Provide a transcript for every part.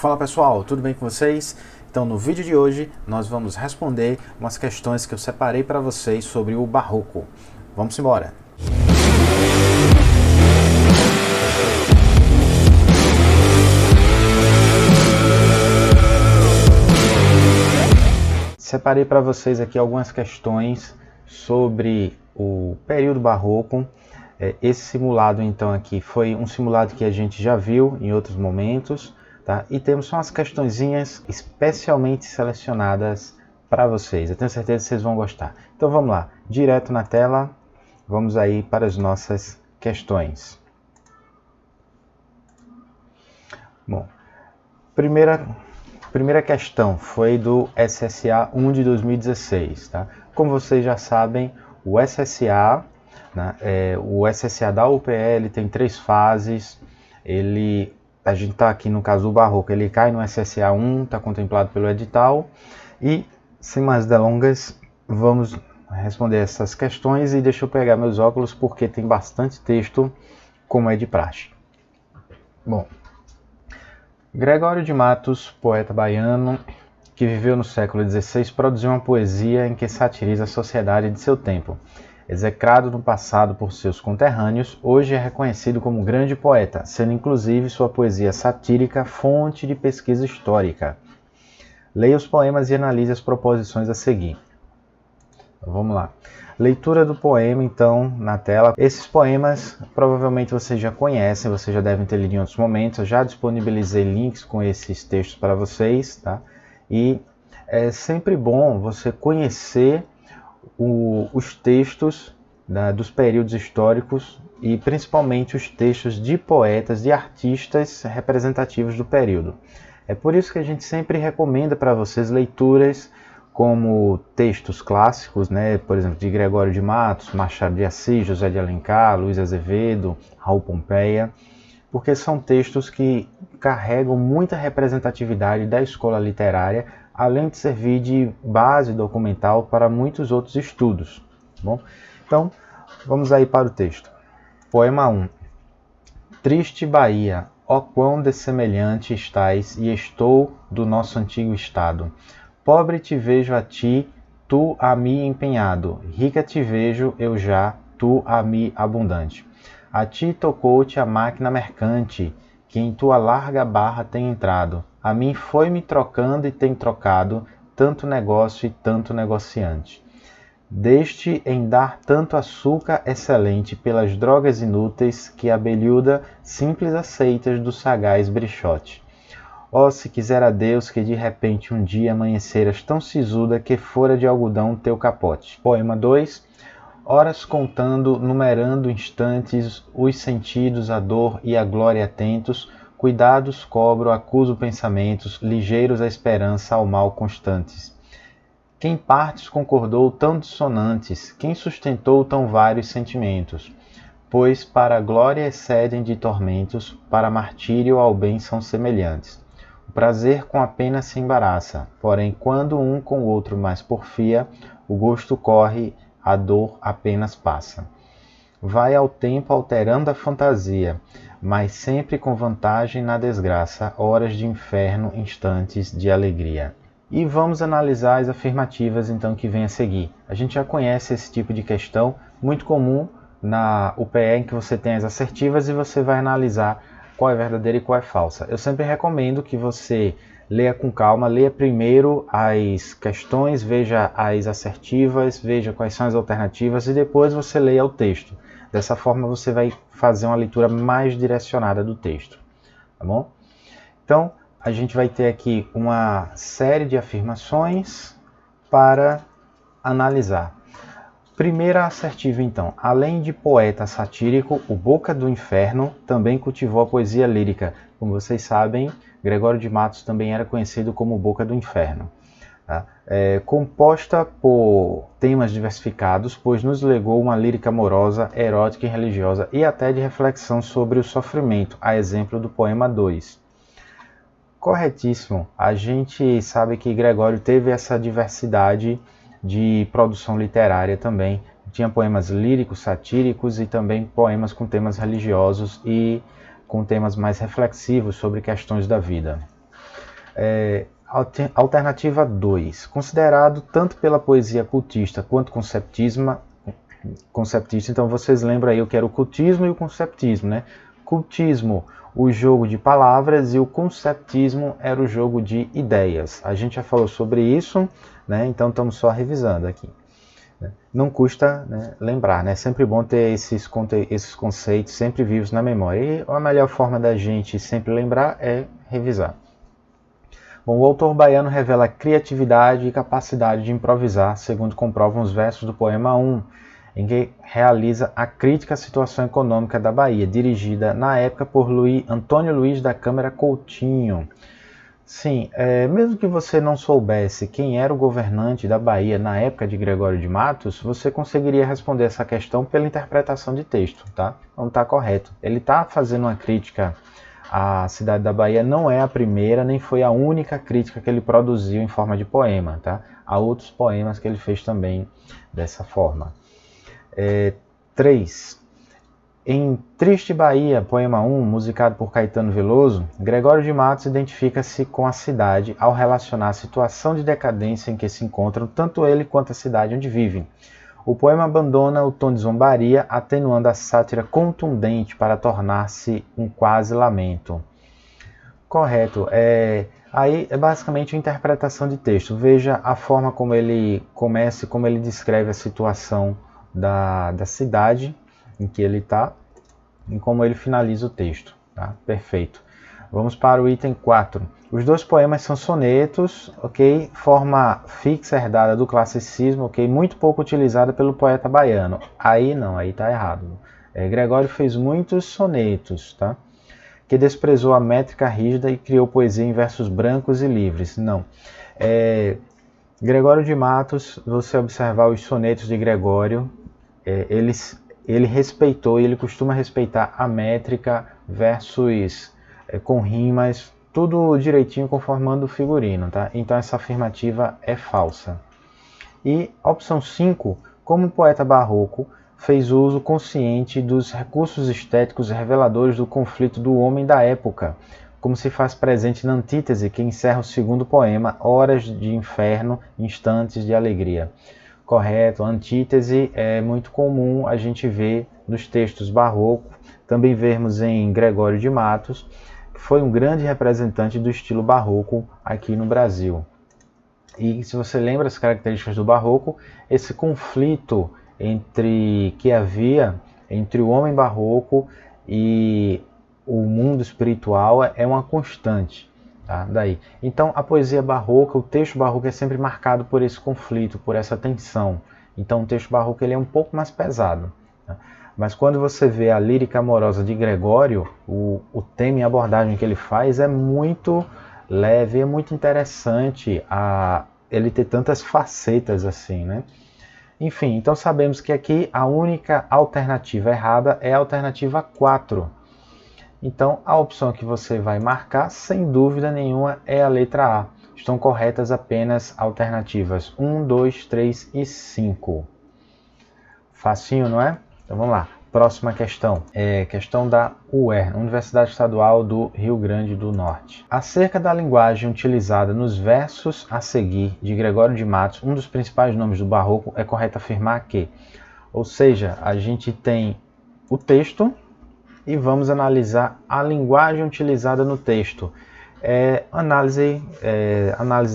Fala pessoal, tudo bem com vocês? Então no vídeo de hoje nós vamos responder umas questões que eu separei para vocês sobre o Barroco. Vamos embora! Separei para vocês aqui algumas questões sobre o período Barroco. Esse simulado então aqui foi um simulado que a gente já viu em outros momentos. Tá? E temos só umas questõezinhas especialmente selecionadas para vocês. Eu tenho certeza que vocês vão gostar. Então vamos lá, direto na tela, vamos aí para as nossas questões. Bom, primeira questão foi do SSA 1 de 2016. Tá? Como vocês já sabem, o SSA, né, o SSA da UPE tem 3 fases. A gente está aqui no caso do Barroco, ele cai no SSA 1, está contemplado pelo edital. E, sem mais delongas, vamos responder essas questões e deixa eu pegar meus óculos porque tem bastante texto, como é de praxe. Bom, Gregório de Matos, poeta baiano, que viveu no século XVI, produziu uma poesia em que satiriza a sociedade de seu tempo. Execrado no passado por seus conterrâneos, hoje é reconhecido como um grande poeta, sendo inclusive sua poesia satírica fonte de pesquisa histórica. Leia os poemas e analise as proposições a seguir. Então, vamos lá. Leitura do poema, então, na tela. Esses poemas provavelmente vocês já conhecem, vocês já devem ter lido em outros momentos. Eu já disponibilizei links com esses textos para vocês, tá? E é sempre bom você conhecer os textos dos períodos históricos e principalmente os textos de poetas, de artistas representativos do período. É por isso que a gente sempre recomenda para vocês leituras como textos clássicos, né? Por exemplo, de Gregório de Matos, Machado de Assis, José de Alencar, Luiz Azevedo, Raul Pompeia, porque são textos que carregam muita representatividade da escola literária, além de servir de base documental para muitos outros estudos. Tá bom? Então, vamos aí para o texto. Poema 1. Triste Bahia, ó quão dessemelhante estás, e estou do nosso antigo estado. Pobre te vejo a ti, tu a mim empenhado. Rica te vejo eu já, tu a mim abundante. A ti tocou-te a máquina mercante, que em tua larga barra tem entrado. A mim foi-me trocando e tem trocado, tanto negócio e tanto negociante. Deste em dar tanto açúcar excelente pelas drogas inúteis, que a abelhuda simples aceitas do sagaz brichote. Oh, se quisera Deus que de repente um dia amanheceras tão sisuda que fora de algodão teu capote. Poema 2. Horas contando, numerando instantes, os sentidos, a dor e a glória atentos, cuidados cobro, acuso pensamentos, ligeiros a esperança ao mal constantes. Quem partes concordou tão dissonantes, quem sustentou tão vários sentimentos? Pois para a glória excedem de tormentos, para martírio ao bem são semelhantes. O prazer com a pena se embaraça, porém quando um com o outro mais porfia, o gosto corre, a dor apenas passa. Vai ao tempo alterando a fantasia, mas sempre com vantagem na desgraça, horas de inferno, instantes de alegria. E vamos analisar as afirmativas então que vem a seguir. A gente já conhece esse tipo de questão, muito comum na UPE, em que você tem as assertivas e você vai analisar qual é verdadeira e qual é falsa. Eu sempre recomendo que você leia com calma, leia primeiro as questões, veja as assertivas, veja quais são as alternativas e depois você leia o texto. Dessa forma você vai fazer uma leitura mais direcionada do texto, tá bom? Então, a gente vai ter aqui uma série de afirmações para analisar. Primeira assertiva, então. Além de poeta satírico, o Boca do Inferno também cultivou a poesia lírica. Como vocês sabem, Gregório de Matos também era conhecido como Boca do Inferno. Tá? Composta por temas diversificados, pois nos legou uma lírica amorosa, erótica e religiosa, e até de reflexão sobre o sofrimento, a exemplo do poema 2. Corretíssimo. A gente sabe que Gregório teve essa diversidade de produção literária também. Tinha poemas líricos, satíricos e também poemas com temas religiosos e com temas mais reflexivos sobre questões da vida. Alternativa 2. Considerado tanto pela poesia cultista quanto conceptista, então vocês lembram aí o que era o cultismo e o conceptismo, né? Cultismo, o jogo de palavras, e o conceptismo era o jogo de ideias. A gente já falou sobre isso, né? Então estamos só revisando aqui. Não custa, né, lembrar, né? É sempre bom ter esses conceitos sempre vivos na memória. E a melhor forma da gente sempre lembrar é revisar. Bom, o autor baiano revela criatividade e capacidade de improvisar, segundo comprovam os versos do poema 1, em que realiza a crítica à situação econômica da Bahia, dirigida na época por Antônio Luiz da Câmara Coutinho. Sim, mesmo que você não soubesse quem era o governante da Bahia na época de Gregório de Matos, você conseguiria responder essa questão pela interpretação de texto, tá? Então tá correto. Ele está fazendo uma crítica à cidade da Bahia, não é a primeira, nem foi a única crítica que ele produziu em forma de poema, tá? Há outros poemas que ele fez também dessa forma. 3. Em Triste Bahia, poema 1, musicado por Caetano Veloso, Gregório de Matos identifica-se com a cidade ao relacionar a situação de decadência em que se encontram tanto ele quanto a cidade onde vivem. O poema abandona o tom de zombaria, atenuando a sátira contundente para tornar-se um quase lamento. Correto. Aí é basicamente uma interpretação de texto. Veja a forma como ele começa e como ele descreve a situação da cidade em que ele está e como ele finaliza o texto. Tá? Perfeito. Vamos para o item 4. Os dois poemas são sonetos, ok? Forma fixa herdada do classicismo, ok? Muito pouco utilizada pelo poeta baiano. Aí não, aí está errado. Gregório fez muitos sonetos, tá? Que desprezou a métrica rígida e criou poesia em versos brancos e livres. Não. Gregório de Matos, você observar os sonetos de Gregório, ele respeitou e ele costuma respeitar a métrica, versos com rimas, tudo direitinho conformando o figurino, tá? Então essa afirmativa é falsa. E a opção 5, como poeta barroco, fez uso consciente dos recursos estéticos reveladores do conflito do homem da época, como se faz presente na antítese que encerra o segundo poema, Horas de Inferno, Instantes de Alegria. Correto, a antítese é muito comum a gente ver nos textos barrocos, também vermos em Gregório de Matos, que foi um grande representante do estilo barroco aqui no Brasil. E se você lembra as características do barroco, esse conflito que havia entre o homem barroco e o mundo espiritual é uma constante. Tá? Daí. Então a poesia barroca, o texto barroco é sempre marcado por esse conflito, por essa tensão. Então o texto barroco ele é um pouco mais pesado. Tá? Mas quando você vê a lírica amorosa de Gregório, o tema e a abordagem que ele faz é muito leve, é muito interessante ele ter tantas facetas assim, né? Enfim, então sabemos que aqui a única alternativa errada é a alternativa 4. Então a opção que você vai marcar, sem dúvida nenhuma, é a letra A. Estão corretas apenas alternativas 1, 2, 3 e 5. Facinho, não é? Então vamos lá. Próxima questão. Questão da UER, Universidade Estadual do Rio Grande do Norte. Acerca da linguagem utilizada nos versos a seguir de Gregório de Matos, um dos principais nomes do barroco, é correto afirmar que, ou seja, a gente tem o texto e vamos analisar a linguagem utilizada no texto. Análise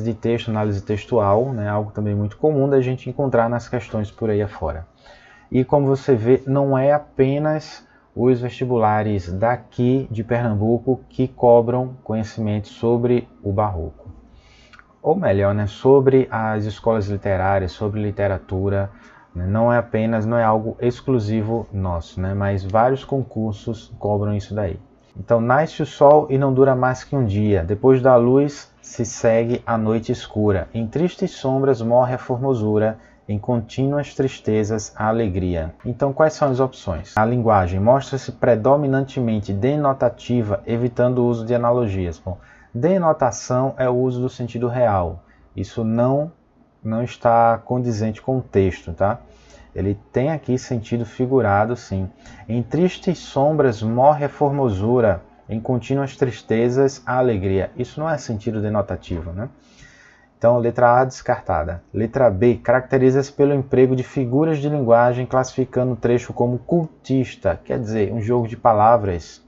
de texto, análise textual, né, algo também muito comum da gente encontrar nas questões por aí afora. E como você vê, não é apenas os vestibulares daqui de Pernambuco que cobram conhecimento sobre o barroco. Ou melhor, né, sobre as escolas literárias, sobre literatura. Né, não é algo exclusivo nosso, né, mas vários concursos cobram isso daí. Então, nasce o sol e não dura mais que um dia. Depois da luz se segue a noite escura. Em tristes sombras morre a formosura. Em contínuas tristezas, a alegria. Então, quais são as opções? A linguagem mostra-se predominantemente denotativa, evitando o uso de analogias. Bom, denotação é o uso do sentido real. Isso não está condizente com o texto, tá? Ele tem aqui sentido figurado, sim. Em tristes sombras morre a formosura. em contínuas tristezas a alegria. Isso não é sentido denotativo, né? Então, letra A descartada. Letra B, caracteriza-se pelo emprego de figuras de linguagem, classificando o trecho como cultista, quer dizer, um jogo de palavras.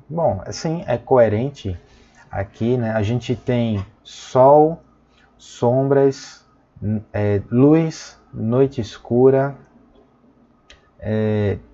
Bom, assim, é coerente aqui, né? A gente tem sol, sombras, luz, noite escura,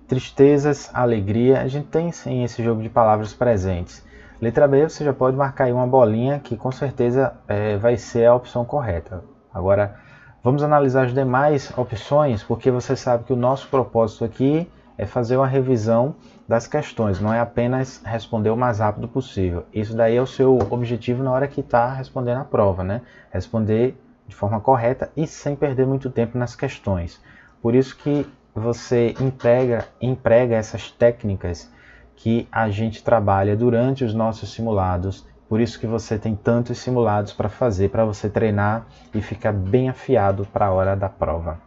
tristezas, alegria. A gente tem sim esse jogo de palavras presentes. Letra B, você já pode marcar aí uma bolinha que com certeza vai ser a opção correta. Agora, vamos analisar as demais opções, porque você sabe que o nosso propósito aqui é fazer uma revisão das questões, não é apenas responder o mais rápido possível. Isso daí é o seu objetivo na hora que está respondendo a prova, né? Responder de forma correta e sem perder muito tempo nas questões. Por isso que você emprega essas técnicas que a gente trabalha durante os nossos simulados. Por isso que você tem tantos simulados para fazer, para você treinar e ficar bem afiado para a hora da prova.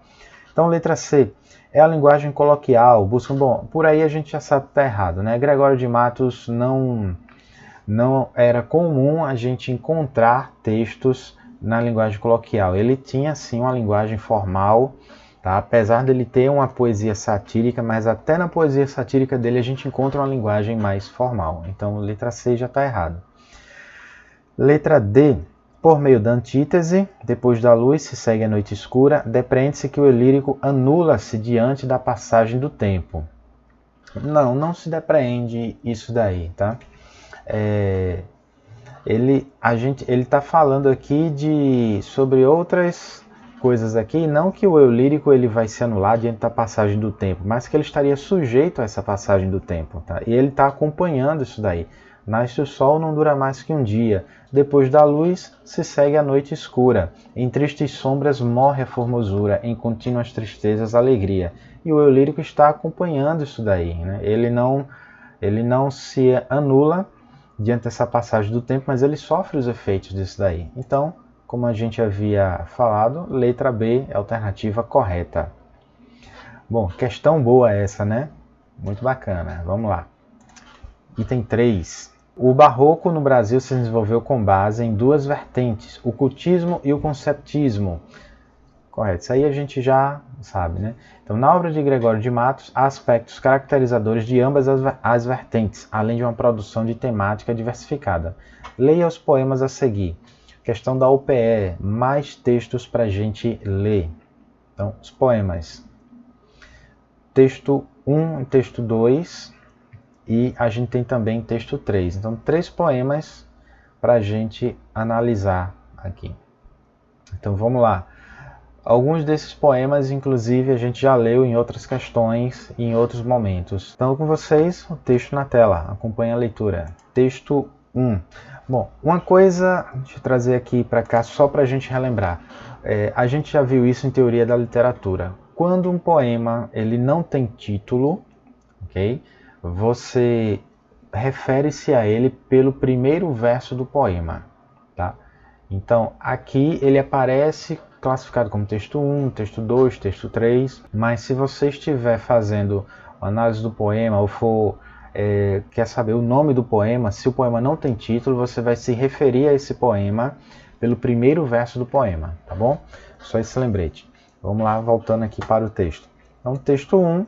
Então, letra C, é a linguagem coloquial. Bom, por aí a gente já sabe que está errado, né? Gregório de Matos não era comum a gente encontrar textos na linguagem coloquial. Ele tinha, sim, uma linguagem formal, tá? Apesar dele ter uma poesia satírica, mas até na poesia satírica dele a gente encontra uma linguagem mais formal. Então, letra C já está errado. Letra D. Por meio da antítese, depois da luz se segue a noite escura, depreende-se que o eu lírico anula-se diante da passagem do tempo. Não se depreende isso daí, tá? Ele está falando aqui sobre outras coisas aqui, não que o eu lírico ele vai se anular diante da passagem do tempo, mas que ele estaria sujeito a essa passagem do tempo, tá? E ele está acompanhando isso daí. Nasce o sol, não dura mais que um dia. Depois da luz, se segue a noite escura. Em tristes sombras morre a formosura. Em contínuas tristezas, a alegria. E o eu lírico está acompanhando isso daí, né? Ele não se anula diante dessa passagem do tempo, mas ele sofre os efeitos disso daí. Então, como a gente havia falado, letra B é a alternativa correta. Bom, questão boa essa, né? Muito bacana. Vamos lá. Item 3. O barroco no Brasil se desenvolveu com base em duas vertentes, o cultismo e o conceptismo. Correto, isso aí a gente já sabe, né? Então, na obra de Gregório de Matos, há aspectos caracterizadores de ambas as vertentes, além de uma produção de temática diversificada. Leia os poemas a seguir. Questão da UPE, mais textos para a gente ler. Então, os poemas. Texto 1 e texto 2, e a gente tem também texto 3. Então, 3 poemas para a gente analisar aqui. Então, vamos lá. Alguns desses poemas, inclusive, a gente já leu em outras questões e em outros momentos. Então, com vocês, o texto na tela. Acompanhe a leitura. Texto 1. Bom, uma coisa, deixa eu trazer aqui para cá só para a gente relembrar. A gente já viu isso em teoria da literatura. Quando um poema ele não tem título, ok? Você refere-se a ele pelo primeiro verso do poema, tá? Então, aqui ele aparece classificado como texto 1, texto 2, texto 3, mas se você estiver fazendo análise do poema ou quer saber o nome do poema, se o poema não tem título, você vai se referir a esse poema pelo primeiro verso do poema, tá bom? Só esse lembrete. Vamos lá, voltando aqui para o texto. Então, texto 1,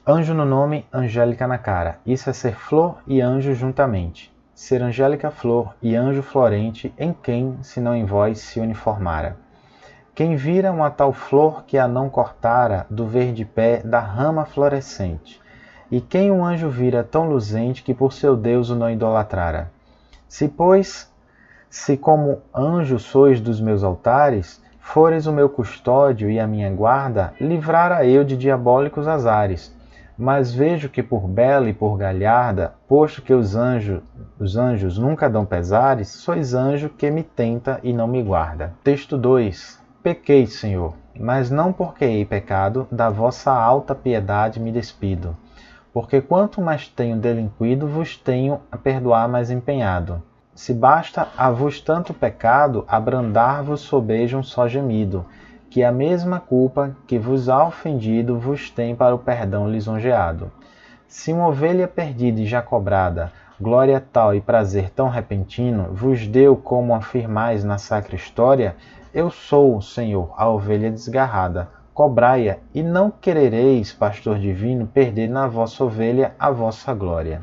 anjo no nome, angélica na cara. Isso é ser flor e anjo juntamente. Ser angélica flor e anjo florente, em quem, se não em vós, se uniformara. Quem vira uma tal flor que a não cortara do verde pé da rama florescente? E quem um anjo vira tão luzente que por seu Deus o não idolatrara? Se como anjo sois dos meus altares, fores o meu custódio e a minha guarda, livrara eu de diabólicos azares. Mas vejo que por bela e por galharda, posto que os anjos nunca dão pesares, sois anjo que me tenta e não me guarda. Texto 2. Pequei, Senhor, mas não porque hei pecado, da vossa alta piedade me despido. Porque quanto mais tenho delinquido, vos tenho a perdoar mais empenhado. Se basta a vos tanto pecado, abrandar-vos sobeja um só gemido, que a mesma culpa que vos há ofendido vos tem para o perdão lisonjeado. Se uma ovelha perdida e já cobrada, glória tal e prazer tão repentino, vos deu como afirmais na sacra história, eu sou, Senhor, a ovelha desgarrada. Cobrai-a, e não querereis, pastor divino, perder na vossa ovelha a vossa glória.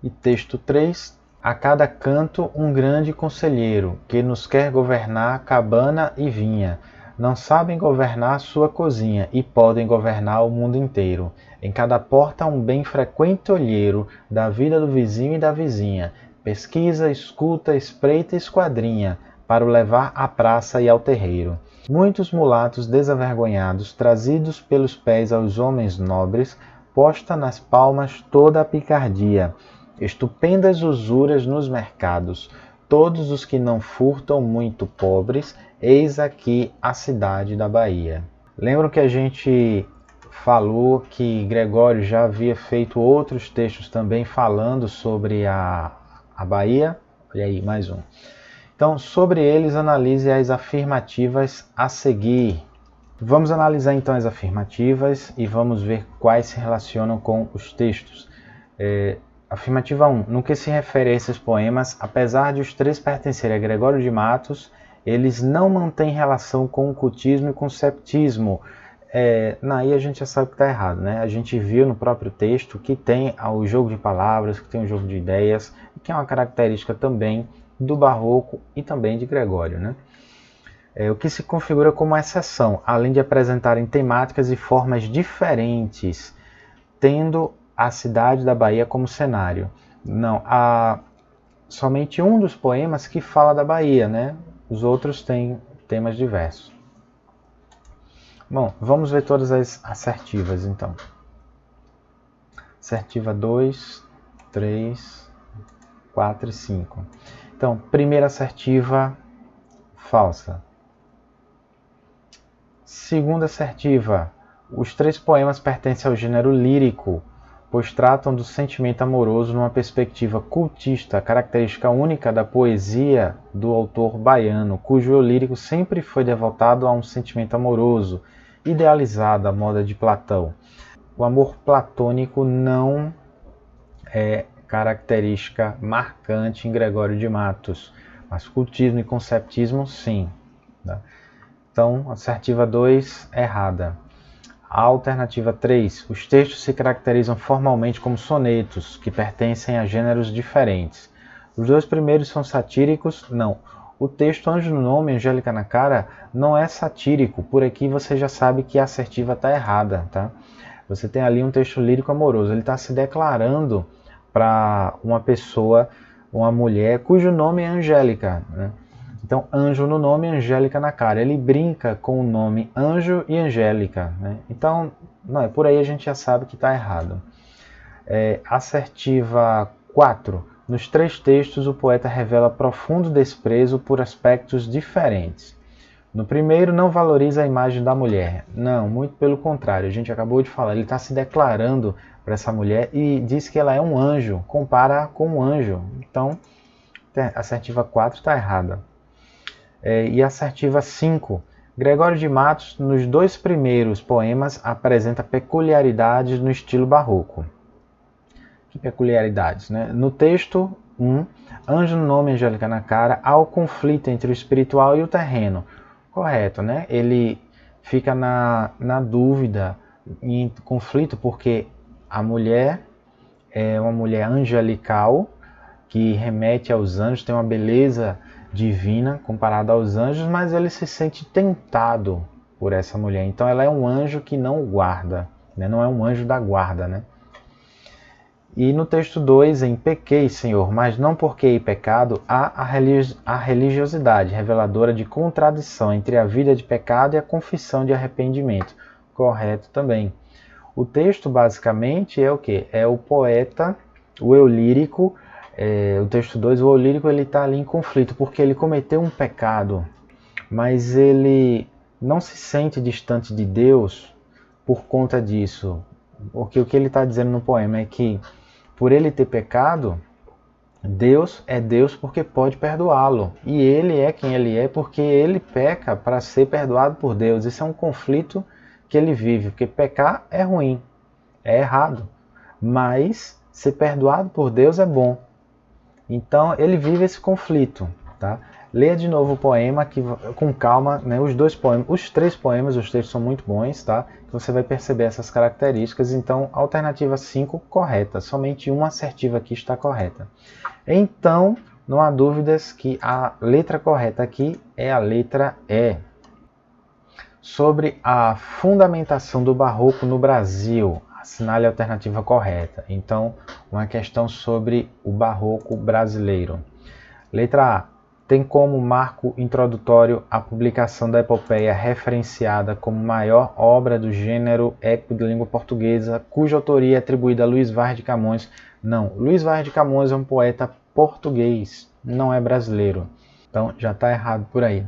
E texto 3. A cada canto um grande conselheiro, que nos quer governar cabana e vinha. Não sabem governar sua cozinha, e podem governar o mundo inteiro. Em cada porta um bem frequente olheiro, da vida do vizinho e da vizinha. Pesquisa, escuta, espreita e esquadrinha, para o levar à praça e ao terreiro. Muitos mulatos desavergonhados, trazidos pelos pés aos homens nobres, posta nas palmas toda a picardia. Estupendas usuras nos mercados, todos os que não furtam muito pobres, eis aqui a cidade da Bahia. Lembram que a gente falou que Gregório já havia feito outros textos também falando sobre a Bahia? Olha aí, mais um. Então, sobre eles, analise as afirmativas a seguir. Vamos analisar então as afirmativas e vamos ver quais se relacionam com os textos. Afirmativa 1. No que se refere a esses poemas, apesar de os três pertencerem a Gregório de Matos, eles não mantêm relação com o cultismo e conceptismo. Aí a gente já sabe que está errado, né? A gente viu no próprio texto que tem o jogo de palavras, que tem o jogo de ideias, que é uma característica também do Barroco e também de Gregório, né? O que se configura como exceção, além de apresentarem temáticas e formas diferentes, tendo a cidade da Bahia como cenário. Não, há somente um dos poemas que fala da Bahia, né? Os outros têm temas diversos. Bom, vamos ver todas as assertivas, então. Assertiva 2, 3, 4 e 5. Então, primeira assertiva, falsa. Segunda assertiva, os três poemas pertencem ao gênero lírico, pois tratam do sentimento amoroso numa perspectiva cultista, característica única da poesia do autor baiano, cujo eu lírico sempre foi devotado a um sentimento amoroso, idealizado à moda de Platão. O amor platônico não é característica marcante em Gregório de Matos, mas cultismo e conceptismo sim. Então, assertiva 2, errada. A alternativa 3. Os textos se caracterizam formalmente como sonetos, que pertencem a gêneros diferentes. Os dois primeiros são satíricos? Não. O texto Anjo no Nome, Angélica na Cara não é satírico. Por aqui você já sabe que a assertiva está errada, tá? Você tem ali um texto lírico amoroso. Ele está se declarando para uma pessoa, uma mulher, cujo nome é Angélica, né? Então, Anjo no Nome, Angélica na Cara. Ele brinca com o nome Anjo e Angélica, né? Então, por aí a gente já sabe que está errado. Assertiva 4. Nos três textos, o poeta revela profundo desprezo por aspectos diferentes. No primeiro, não valoriza a imagem da mulher. Não, muito pelo contrário. A gente acabou de falar, ele está se declarando para essa mulher e diz que ela é um anjo, compara com um anjo. Então, a assertiva 4 está errada. E a assertiva 5. Gregório de Matos, nos dois primeiros poemas, apresenta peculiaridades no estilo barroco. Que peculiaridades, né? No texto 1, Anjo no Nome, Angélica na Cara, há o conflito entre o espiritual e o terreno. Correto, né? Ele fica na dúvida, em conflito, porque a mulher é uma mulher angelical, que remete aos anjos, tem uma beleza divina comparada aos anjos, mas ele se sente tentado por essa mulher. Então ela é um anjo que não o guarda, né? Não é um anjo da guarda, né? E no texto 2, em Pequei, Senhor, mas não porque hei pecado, há a religiosidade, reveladora de contradição entre a vida de pecado e a confissão de arrependimento. Correto também. O texto, basicamente, é o quê? É o poeta, o eu lírico, o texto 2, o eu lírico, ele está ali em conflito, porque ele cometeu um pecado, mas ele não se sente distante de Deus por conta disso. Porque o que ele está dizendo no poema é que, por ele ter pecado, Deus é Deus porque pode perdoá-lo. E ele é quem ele é porque ele peca para ser perdoado por Deus. Isso é um conflito que ele vive, porque pecar é ruim. é errado, mas ser perdoado por Deus é bom. Então ele vive esse conflito, tá? Leia de novo o poema com calma, né? Os três poemas, os textos são muito bons, tá? Você vai perceber essas características. Então, alternativa 5 correta, somente uma assertiva aqui está correta. Então, não há dúvidas que a letra correta aqui é a letra E. Sobre a fundamentação do barroco no Brasil, assinale a alternativa correta. Então, uma questão sobre o barroco brasileiro. Letra A. Tem como marco introdutório a publicação da epopeia referenciada como maior obra do gênero épico de língua portuguesa, cuja autoria é atribuída a Luís Vaz de Camões. Não, Luís Vaz de Camões é um poeta português, não é brasileiro. Então já está errado por aí.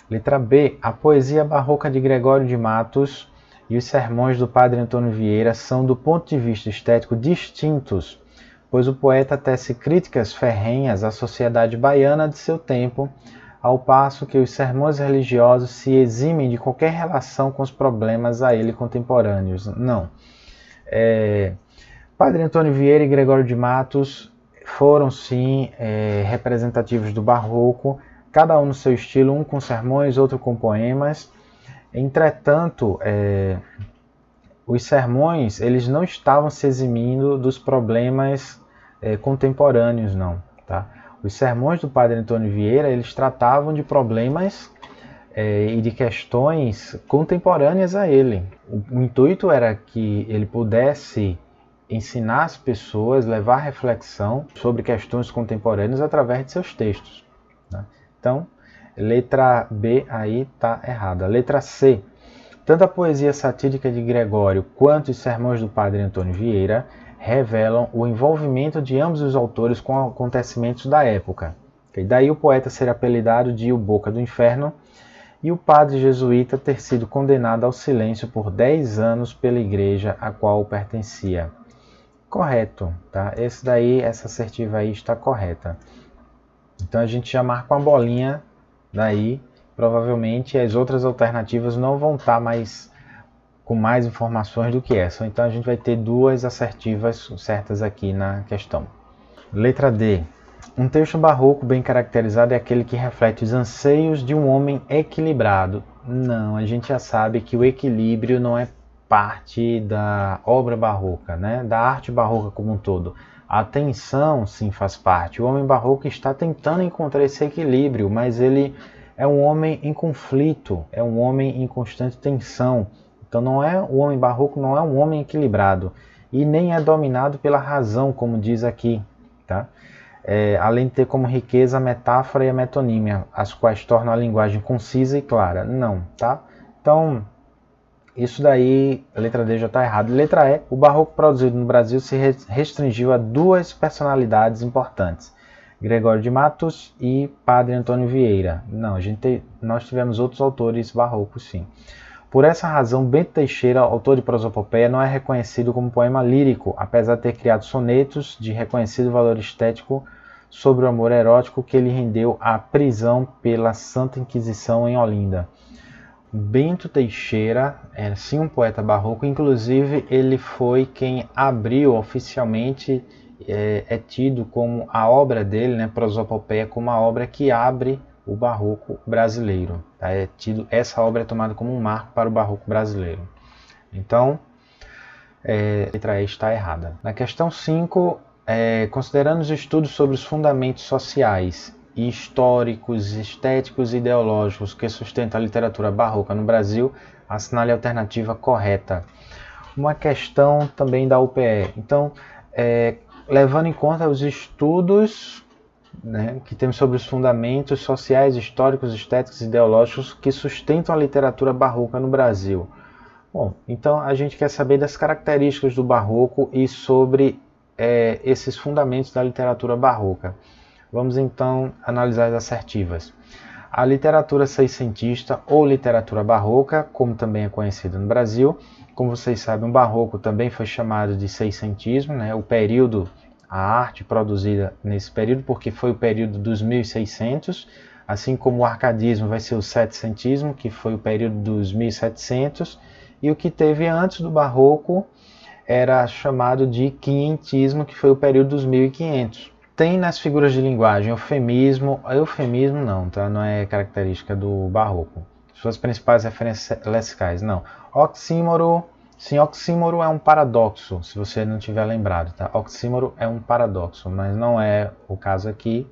Letra B. A poesia barroca de Gregório de Matos e os sermões do padre Antônio Vieira são, do ponto de vista estético, distintos, pois o poeta tece críticas ferrenhas à sociedade baiana de seu tempo, ao passo que os sermões religiosos se eximem de qualquer relação com os problemas a ele contemporâneos. Não. Padre Antônio Vieira e Gregório de Matos foram, sim, representativos do barroco, cada um no seu estilo, um com sermões, outro com poemas. Entretanto, os sermões, eles não estavam se eximindo dos problemas contemporâneos, não. Tá? Os sermões do Padre Antônio Vieira, eles tratavam de problemas e de questões contemporâneas a ele. O intuito era que ele pudesse ensinar as pessoas, levar reflexão sobre questões contemporâneas através de seus textos. Tá? Então, letra B aí está errada. Letra C. Tanto a poesia satírica de Gregório quanto os sermões do Padre Antônio Vieira revelam o envolvimento de ambos os autores com acontecimentos da época. Daí o poeta ser apelidado de o Boca do Inferno e o padre jesuíta ter sido condenado ao silêncio por 10 anos pela igreja a qual pertencia. Correto, tá? Essa assertiva aí está correta. Então a gente já marca uma bolinha daí. Provavelmente as outras alternativas não vão estar com mais informações do que essa. Então a gente vai ter duas assertivas certas aqui na questão. Letra D. Um texto barroco bem caracterizado é aquele que reflete os anseios de um homem equilibrado. Não, a gente já sabe que o equilíbrio não é parte da obra barroca, né? Da arte barroca como um todo. A tensão, sim, faz parte. O homem barroco está tentando encontrar esse equilíbrio, mas ele é um homem em conflito, é um homem em constante tensão. Então o homem barroco não é um homem equilibrado e nem é dominado pela razão, como diz aqui, tá? Além de ter como riqueza a metáfora e a metonímia, as quais tornam a linguagem concisa e clara. Não, tá? Então, isso daí, a letra D já está errada. Letra E, o barroco produzido no Brasil se restringiu a duas personalidades importantes, Gregório de Matos e Padre Antônio Vieira. Não, nós tivemos outros autores barrocos, sim. Por essa razão, Bento Teixeira, autor de Prosopopeia, não é reconhecido como poema lírico, apesar de ter criado sonetos de reconhecido valor estético sobre o amor erótico que lhe rendeu a prisão pela Santa Inquisição em Olinda. Bento Teixeira é sim um poeta barroco, inclusive ele foi quem abriu oficialmente, é tido como a obra dele, né, Prosopopeia, como a obra que abre o barroco brasileiro. Tá? Essa obra é tomada como um marco para o barroco brasileiro. Então, a letra E está errada. Na questão 5, considerando os estudos sobre os fundamentos sociais, históricos, estéticos e ideológicos que sustentam a literatura barroca no Brasil, assinale a alternativa correta. Uma questão também da UPE. Então, levando em conta os estudos, né, que temos sobre os fundamentos sociais, históricos, estéticos e ideológicos que sustentam a literatura barroca no Brasil. Bom, então a gente quer saber das características do barroco e sobre esses fundamentos da literatura barroca. Vamos então analisar as assertivas. A literatura seiscentista ou literatura barroca, como também é conhecida no Brasil, como vocês sabem, o barroco também foi chamado de seiscentismo, né? O período, a arte produzida nesse período, porque foi o período dos 1600, assim como o arcadismo vai ser o setecentismo, que foi o período dos 1700, e o que teve antes do barroco era chamado de quinhentismo, que foi o período dos 1500. Tem nas figuras de linguagem eufemismo não, tá? Não é característica do barroco. Suas principais referências lexicais, não. Oxímoro, sim, oxímoro é um paradoxo, se você não tiver lembrado, tá? Oxímoro é um paradoxo, mas não é o caso aqui,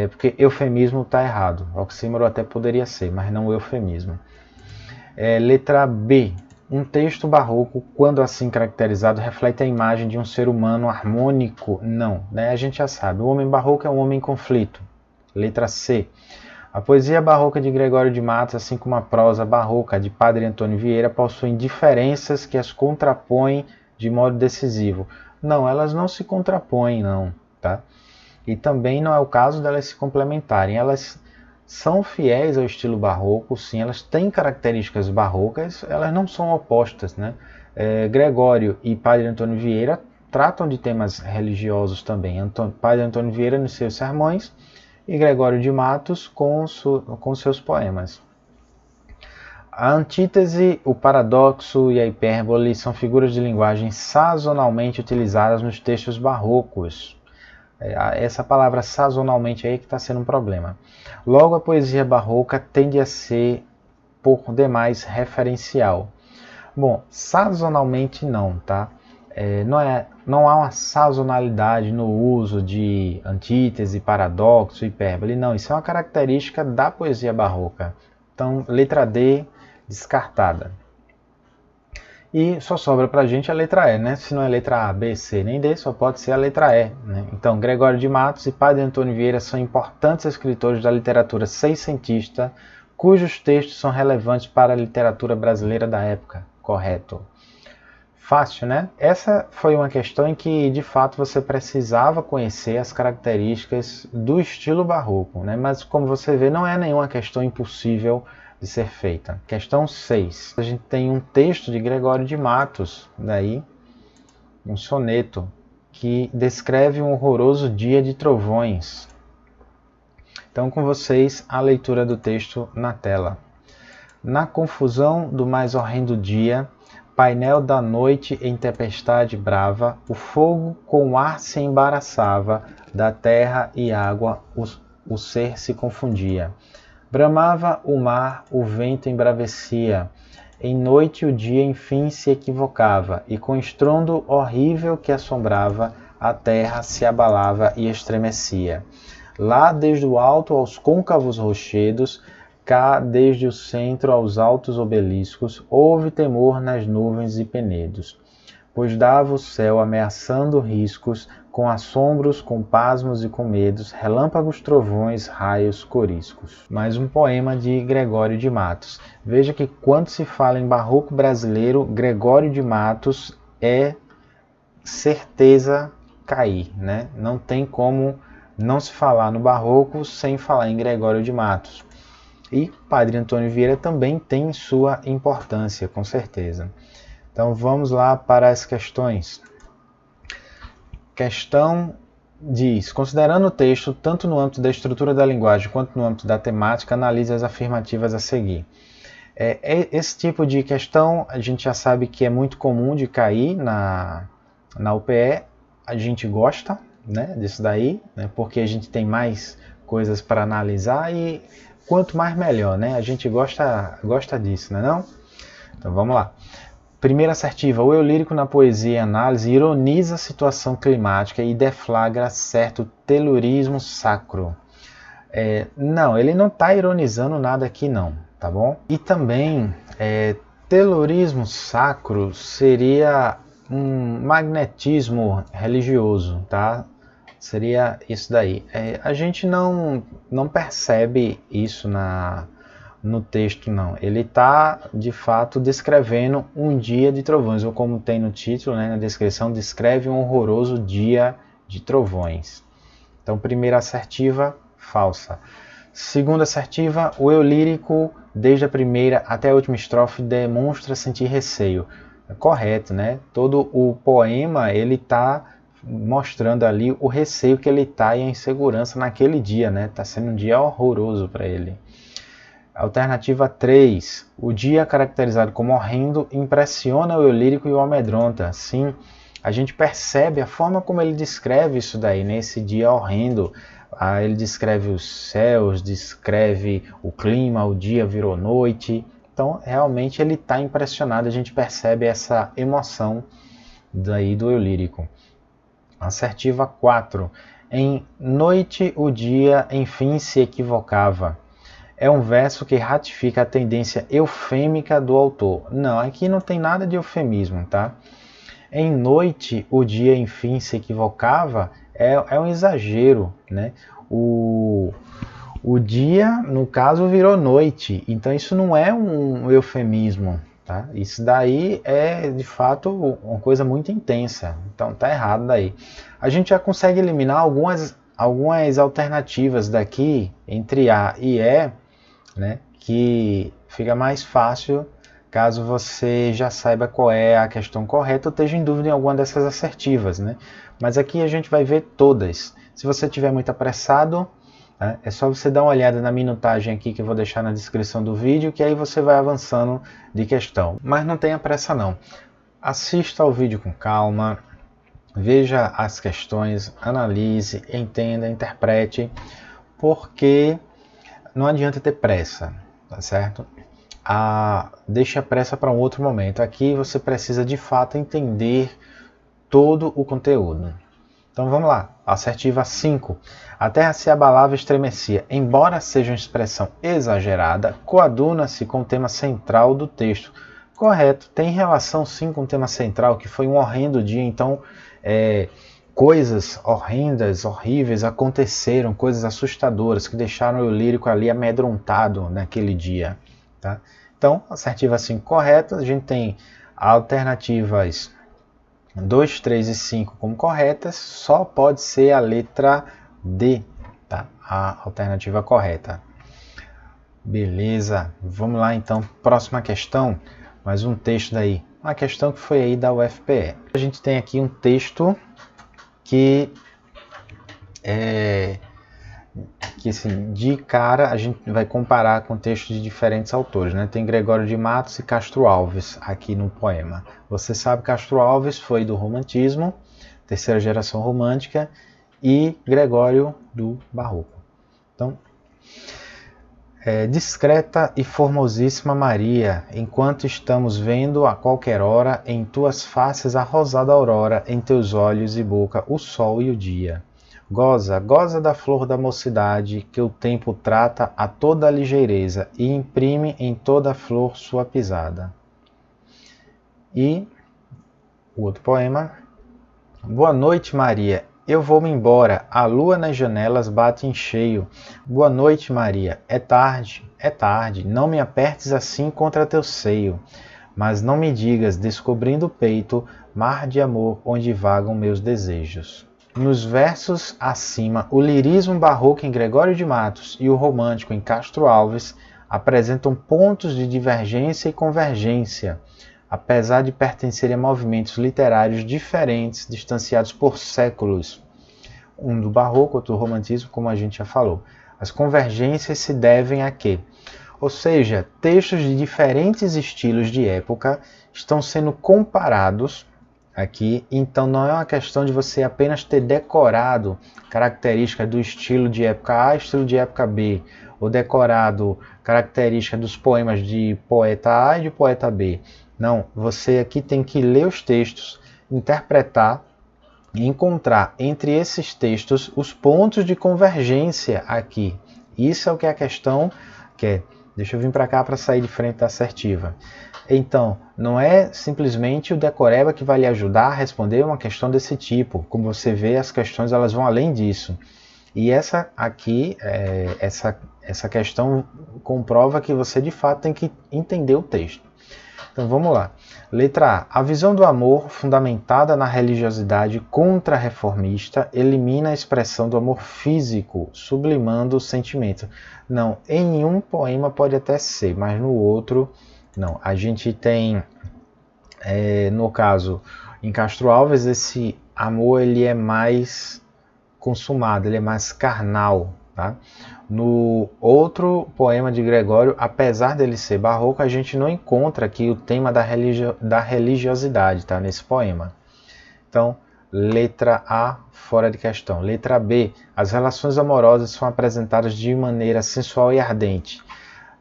porque eufemismo está errado. Oxímoro até poderia ser, mas não eufemismo. Letra B. Um texto barroco, quando assim caracterizado, reflete a imagem de um ser humano harmônico? Não, né? A gente já sabe. O homem barroco é um homem em conflito. Letra C. A poesia barroca de Gregório de Matos, assim como a prosa barroca de Padre Antônio Vieira, possuem diferenças que as contrapõem de modo decisivo. Não, elas não se contrapõem, não, tá? E também não é o caso delas se complementarem. Elas são fiéis ao estilo barroco, sim, elas têm características barrocas, elas não são opostas, né? Gregório e Padre Antônio Vieira tratam de temas religiosos também. Padre Antônio Vieira nos seus sermões e Gregório de Matos com seus poemas. A antítese, o paradoxo e a hipérbole são figuras de linguagem sazonalmente utilizadas nos textos barrocos. Essa palavra sazonalmente aí que está sendo um problema. Logo, a poesia barroca tende a ser, por demais, referencial. Bom, sazonalmente não, tá? Não há uma sazonalidade no uso de antítese, paradoxo, hipérbole. Não, isso é uma característica da poesia barroca. Então, letra D, descartada. E só sobra para a gente a letra E, né? Se não é letra A, B, C, nem D, só pode ser a letra E, né? Então, Gregório de Matos e Padre Antônio Vieira são importantes escritores da literatura seiscentista, cujos textos são relevantes para a literatura brasileira da época. Correto. Fácil, né? Essa foi uma questão em que, de fato, você precisava conhecer as características do estilo barroco, né? Mas, como você vê, não é nenhuma questão impossível de ser feita. Questão 6. A gente tem um texto de Gregório de Matos, daí, um soneto, que descreve um horroroso dia de trovões. Então, com vocês, a leitura do texto na tela. Na confusão do mais horrendo dia, painel da noite em tempestade brava, o fogo com o ar se embaraçava, da terra e água o ser se confundia. Bramava o mar, o vento embravecia, em noite o dia enfim se equivocava, e com estrondo horrível que assombrava, a terra se abalava e estremecia. Lá desde o alto aos côncavos rochedos, cá desde o centro aos altos obeliscos, houve temor nas nuvens e penedos, pois dava o céu ameaçando riscos, com assombros, com pasmos e com medos, relâmpagos, trovões, raios, coriscos. Mais um poema de Gregório de Matos. Veja que quando se fala em barroco brasileiro, Gregório de Matos é certeza cair, né? Não tem como não se falar no barroco sem falar em Gregório de Matos. E Padre Antônio Vieira também tem sua importância, com certeza. Então vamos lá para as questões. Questão diz, considerando o texto tanto no âmbito da estrutura da linguagem quanto no âmbito da temática, analise as afirmativas a seguir. Esse tipo de questão a gente já sabe que é muito comum de cair na UPE, a gente gosta, né, disso daí, né, porque a gente tem mais coisas para analisar e quanto mais melhor, né, a gente gosta disso, não é não? Então vamos lá. Primeira assertiva, o eu lírico na poesia e análise ironiza a situação climática e deflagra certo telurismo sacro. Não, ele não está ironizando nada aqui não, tá bom? E também, telurismo sacro seria um magnetismo religioso, tá? Seria isso daí. A gente não percebe isso no texto, não. Ele está, de fato, descrevendo um dia de trovões, ou como tem no título, né, na descrição, descreve um horroroso dia de trovões. Então, primeira assertiva, falsa. Segunda assertiva, o eu lírico, desde a primeira até a última estrofe, demonstra sentir receio. Correto, né? Todo o poema, ele está mostrando ali o receio que ele está e a insegurança naquele dia, né? Está sendo um dia horroroso para ele. Alternativa 3. O dia caracterizado como horrendo impressiona o eu lírico e o amedronta. Sim, a gente percebe a forma como ele descreve isso daí, nesse dia horrendo. Ele descreve os céus, descreve o clima, o dia virou noite. Então, realmente ele está impressionado, a gente percebe essa emoção daí do eu lírico. Assertiva 4. Em noite o dia enfim se equivocava. É um verso que ratifica a tendência eufêmica do autor. Não, aqui não tem nada de eufemismo, tá? Em noite o dia enfim se equivocava é um exagero, né? O dia, no caso, virou noite, então isso não é um eufemismo, tá? Isso daí é, de fato, uma coisa muito intensa, então tá errado daí. A gente já consegue eliminar algumas alternativas daqui, entre A e E, né? Que fica mais fácil caso você já saiba qual é a questão correta ou esteja em dúvida em alguma dessas assertivas, né? Mas aqui a gente vai ver todas. Se você estiver muito apressado, é só você dar uma olhada na minutagem aqui que eu vou deixar na descrição do vídeo, que aí você vai avançando de questão. Mas não tenha pressa não. Assista ao vídeo com calma, veja as questões, analise, entenda, interprete, porque não adianta ter pressa, tá certo? Deixe a pressa para um outro momento. Aqui você precisa de fato entender todo o conteúdo. Então vamos lá, assertiva 5. A terra se abalava e estremecia. Embora seja uma expressão exagerada, coaduna-se com o tema central do texto. Correto, tem relação sim com o tema central, que foi um horrendo dia, então coisas horrendas, horríveis aconteceram, coisas assustadoras que deixaram o lírico ali amedrontado naquele dia. Tá? Então, assertiva 5 correta, a gente tem alternativas 2, 3 e 5 como corretas, só pode ser a letra D, tá? A alternativa correta. Beleza, vamos lá então, próxima questão, mais um texto daí, uma questão que foi aí da UFPE. A gente tem aqui um texto que assim, de cara a gente vai comparar com textos de diferentes autores, né? Tem Gregório de Matos e Castro Alves aqui no poema. Você sabe que Castro Alves foi do Romantismo, terceira geração romântica, e Gregório do Barroco. Então, discreta e formosíssima Maria, enquanto estamos vendo a qualquer hora em tuas faces a rosada aurora, em teus olhos e boca o sol e o dia. Goza, goza da flor da mocidade, que o tempo trata a toda a ligeireza e imprime em toda a flor sua pisada. E o outro poema. Boa noite, Maria, eu vou-me embora, a lua nas janelas bate em cheio. Boa noite, Maria, é tarde, não me apertes assim contra teu seio. Mas não me digas, descobrindo o peito, mar de amor onde vagam meus desejos. Nos versos acima, o lirismo barroco em Gregório de Matos e o romântico em Castro Alves apresentam pontos de divergência e convergência, apesar de pertencerem a movimentos literários diferentes, distanciados por séculos. Um do barroco, outro do romantismo, como a gente já falou. As convergências se devem a quê? Ou seja, textos de diferentes estilos de época estão sendo comparados aqui, então não é uma questão de você apenas ter decorado características do estilo de época A e estilo de época B, ou decorado características dos poemas de poeta A e de poeta B. Não, você aqui tem que ler os textos, interpretar e encontrar entre esses textos os pontos de convergência aqui. Isso é o que a questão quer. Deixa eu vir para cá para sair de frente da assertiva. Então, não é simplesmente o decoreba que vai lhe ajudar a responder uma questão desse tipo. Como você vê, as questões elas vão além disso. E essa aqui, essa questão comprova que você de fato tem que entender o texto. Então vamos lá. Letra A. A visão do amor, fundamentada na religiosidade contra-reformista, elimina a expressão do amor físico, sublimando o sentimento. Não, em um poema pode até ser, mas no outro, não. A gente tem, no caso, em Castro Alves, esse amor ele é mais consumado, ele é mais carnal. tá? No outro poema de Gregório, apesar dele ser barroco, a gente não encontra aqui o tema da religiosidade, tá? Nesse poema. Então, letra A, fora de questão. Letra B, as relações amorosas são apresentadas de maneira sensual e ardente.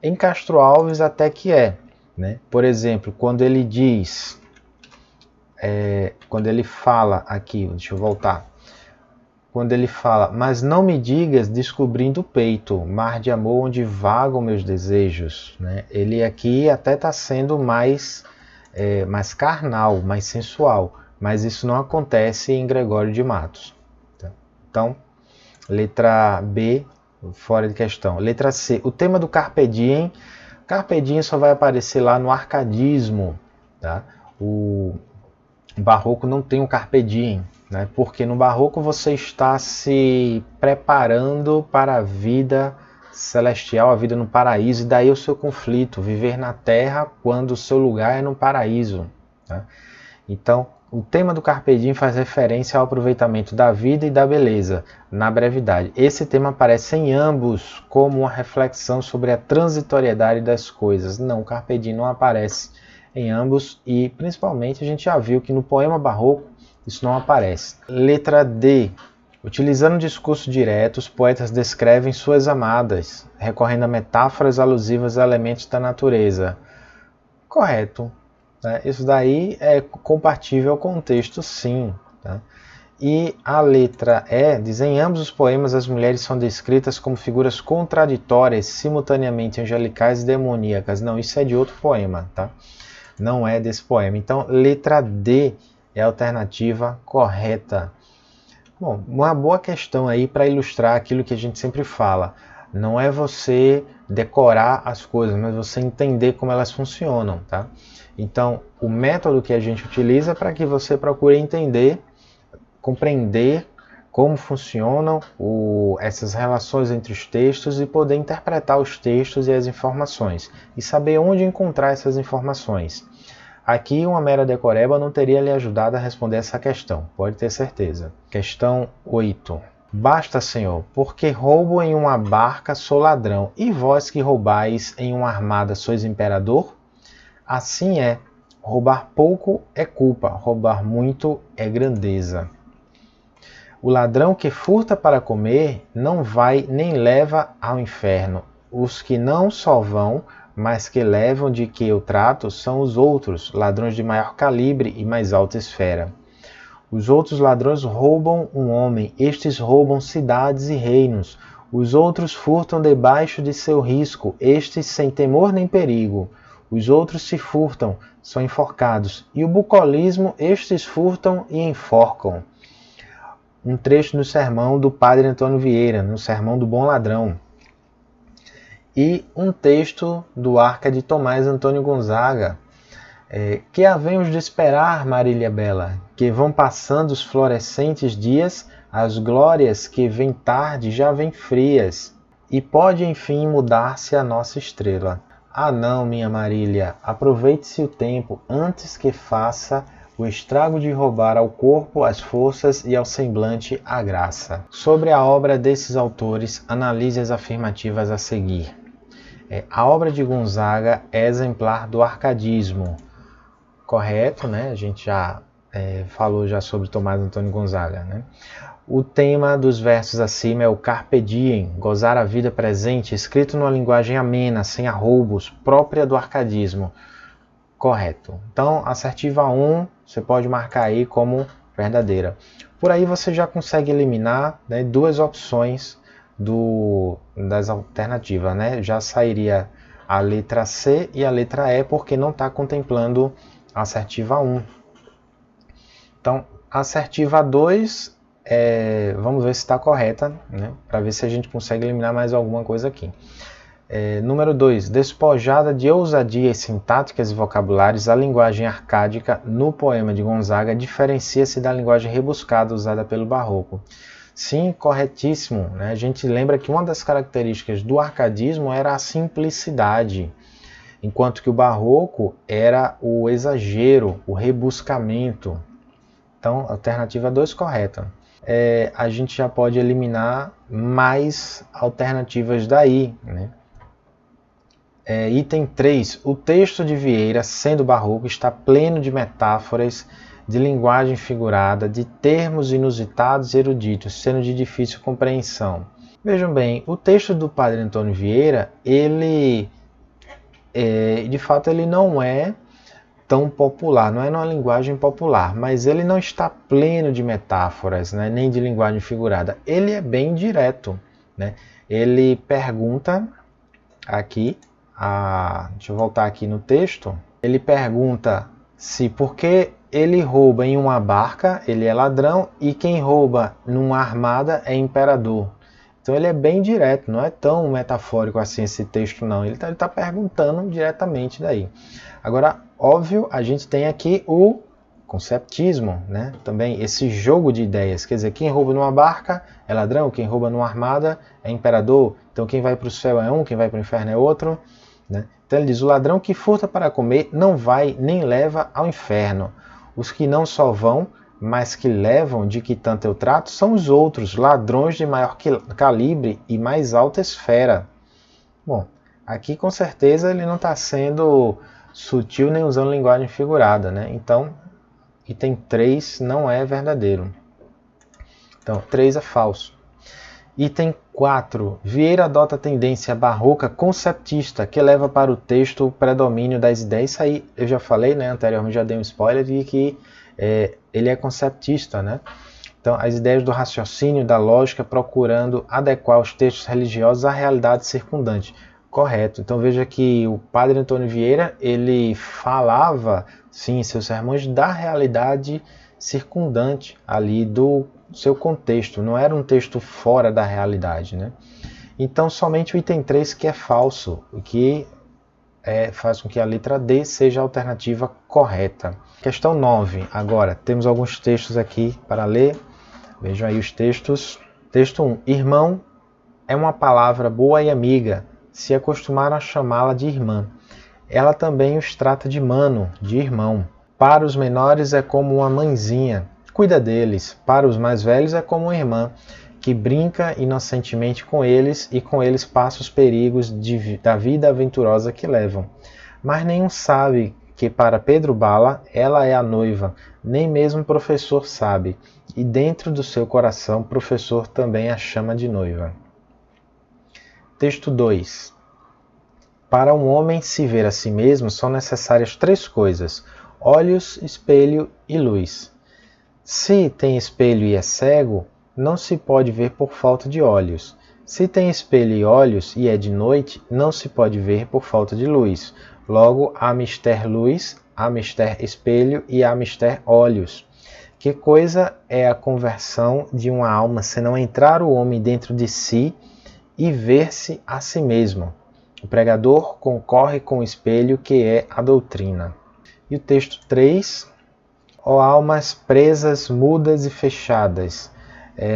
Em Castro Alves até que é, né? Por exemplo, quando ele diz, quando ele fala aqui, deixa eu voltar, quando ele fala, mas não me digas descobrindo o peito, mar de amor onde vagam meus desejos, né? Ele aqui até está sendo mais carnal, mais sensual, mas isso não acontece em Gregório de Matos. Tá? Então, letra B, fora de questão. Letra C, o tema do Carpe Diem. Carpe Diem só vai aparecer lá no arcadismo. Tá? O barroco não tem o Carpe Diem, né? Porque no barroco você está se preparando para a vida celestial, a vida no paraíso, e daí o seu conflito, viver na terra quando o seu lugar é no paraíso. Tá? Então, o tema do Carpe Diem faz referência ao aproveitamento da vida e da beleza, na brevidade. Esse tema aparece em ambos como uma reflexão sobre a transitoriedade das coisas. Não, o Carpe Diem não aparece em ambos e, principalmente, a gente já viu que no poema barroco isso não aparece. Letra D. Utilizando o discurso direto, os poetas descrevem suas amadas, recorrendo a metáforas alusivas a elementos da natureza. Correto. Isso daí é compatível com o texto, sim. Tá? E a letra E diz, em ambos os poemas as mulheres são descritas como figuras contraditórias, simultaneamente angelicais e demoníacas. Não, isso é de outro poema, tá? Não é desse poema. Então, letra D é a alternativa correta. Bom, uma boa questão aí para ilustrar aquilo que a gente sempre fala. Não é você decorar as coisas, mas você entender como elas funcionam, tá? Então, o método que a gente utiliza é para que você procure entender, compreender como funcionam essas relações entre os textos e poder interpretar os textos e as informações e saber onde encontrar essas informações. Aqui uma mera decoreba não teria lhe ajudado a responder essa questão, pode ter certeza. Questão 8. Basta, Senhor, porque roubo em uma barca sou ladrão, e vós que roubais em uma armada sois imperador? Assim é, roubar pouco é culpa, roubar muito é grandeza. O ladrão que furta para comer não vai nem leva ao inferno. Os que não só vão, mas que levam de que eu trato são os outros, ladrões de maior calibre e mais alta esfera. Os outros ladrões roubam um homem, estes roubam cidades e reinos. Os outros furtam debaixo de seu risco, estes sem temor nem perigo. Os outros se furtam, são enforcados. E o bucolismo, estes furtam e enforcam. Um trecho no sermão do Padre Antônio Vieira, no Sermão do Bom Ladrão. E um texto do Arca de Tomás Antônio Gonzaga. Que havemos de esperar, Marília Bela, que vão passando os florescentes dias, as glórias que vêm tarde já vêm frias, e pode enfim mudar-se a nossa estrela. Ah não, minha Marília, aproveite-se o tempo antes que faça o estrago de roubar ao corpo as forças e ao semblante a graça. Sobre a obra desses autores, analise as afirmativas a seguir. A obra de Gonzaga é exemplar do arcadismo. Correto, né? A gente já falou já sobre Tomás Antônio Gonzaga, né? O tema dos versos acima é o Carpe Diem, gozar a vida presente, escrito numa linguagem amena, sem arroubos, própria do arcadismo. Correto. Então, assertiva 1, você pode marcar aí como verdadeira. Por aí você já consegue eliminar, né, duas opções das alternativas, né? Já sairia a letra C e a letra E, porque não está contemplando a assertiva 1. Então, a assertiva 2, vamos ver se está correta, né? Para ver se a gente consegue eliminar mais alguma coisa aqui. Número 2. Despojada de ousadias sintáticas e vocabulários, a linguagem arcádica no poema de Gonzaga diferencia-se da linguagem rebuscada usada pelo barroco. Sim, corretíssimo, né? A gente lembra que uma das características do arcadismo era a simplicidade, enquanto que o barroco era o exagero, o rebuscamento. Então, alternativa 2 correta. a gente já pode eliminar mais alternativas daí, né? Item 3. O texto de Vieira, sendo barroco, está pleno de metáforas, de linguagem figurada, de termos inusitados e eruditos, sendo de difícil compreensão. Vejam bem, o texto do Padre Antônio Vieira, de fato, ele não é tão popular, não é numa linguagem popular, mas ele não está pleno de metáforas, né, nem de linguagem figurada. Ele é bem direto, né? Ele pergunta aqui, deixa eu voltar aqui no texto, ele pergunta se porque ele rouba em uma barca, ele é ladrão, e quem rouba numa armada é imperador. Então ele é bem direto, não é tão metafórico assim esse texto não, ele está perguntando diretamente daí. Agora, óbvio, a gente tem aqui o conceptismo, né? Também esse jogo de ideias, quer dizer, quem rouba numa barca é ladrão, quem rouba numa armada é imperador, então quem vai para o céu é um, quem vai para o inferno é outro, né? Então ele diz, o ladrão que furta para comer não vai nem leva ao inferno. Os que não só vão, mas que levam de que tanto eu trato, são os outros, ladrões de maior calibre e mais alta esfera. Bom, aqui com certeza ele não está sendo sutil nem usando linguagem figurada, né? Então, item 3 não é verdadeiro. Então, 3 é falso. Item 4. Vieira adota a tendência barroca conceptista, que leva para o texto o predomínio das ideias. Isso aí eu já falei, né, anteriormente, já dei um spoiler, de que ele é conceptista, né? Então, as ideias do raciocínio, da lógica, procurando adequar os textos religiosos à realidade circundante. Correto. Então, veja que o Padre Antônio Vieira, ele falava, sim, em seus sermões, da realidade circundante ali do seu contexto. Não era um texto fora da realidade, né? Então, somente o item 3 que é falso, o que faz com que a letra D seja a alternativa correta. Questão 9. Agora, temos alguns textos aqui para ler. Vejam aí os textos. Texto 1. Irmão é uma palavra boa e amiga. Se acostumaram a chamá-la de irmã. Ela também os trata de mano, de irmão. Para os menores é como uma mãezinha. Cuida deles. Para os mais velhos é como uma irmã, que brinca inocentemente com eles e com eles passa os perigos da vida aventurosa que levam. Mas nenhum sabe que para Pedro Bala ela é a noiva, nem mesmo o professor sabe, e dentro do seu coração o professor também a chama de noiva. Texto 2. Para um homem se ver a si mesmo são necessárias 3 coisas: olhos, espelho e luz. Se tem espelho e é cego, não se pode ver por falta de olhos. Se tem espelho e olhos e é de noite, não se pode ver por falta de luz. Logo, há mister luz, há mister espelho e há mister olhos. Que coisa é a conversão de uma alma, senão entrar o homem dentro de si e ver-se a si mesmo? O pregador concorre com o espelho que é a doutrina. E o texto 3. Ó almas presas, mudas e fechadas,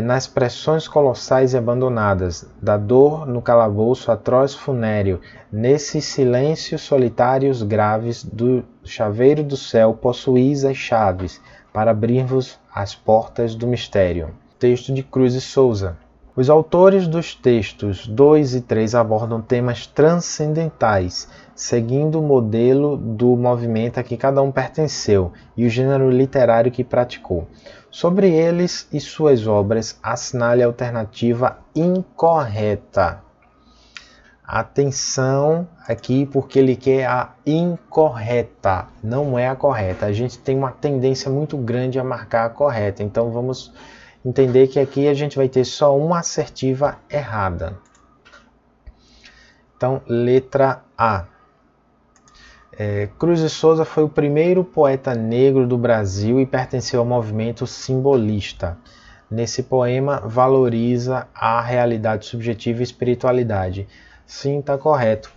nas pressões colossais e abandonadas, da dor no calabouço atroz funéreo, nesses silêncios solitários graves do chaveiro do céu, possuís as chaves para abrir-vos as portas do mistério. Texto de Cruz e Souza. Os autores dos textos 2 e 3 abordam temas transcendentais, seguindo o modelo do movimento a que cada um pertenceu e o gênero literário que praticou. Sobre eles e suas obras, assinale a alternativa incorreta. Atenção aqui, porque ele quer a incorreta, não é a correta. A gente tem uma tendência muito grande a marcar a correta, então vamos entender que aqui a gente vai ter só uma assertiva errada. Então, letra A. Cruz e Souza foi o primeiro poeta negro do Brasil e pertenceu ao movimento simbolista. Nesse poema, valoriza a realidade subjetiva e espiritualidade. Sim, está correto.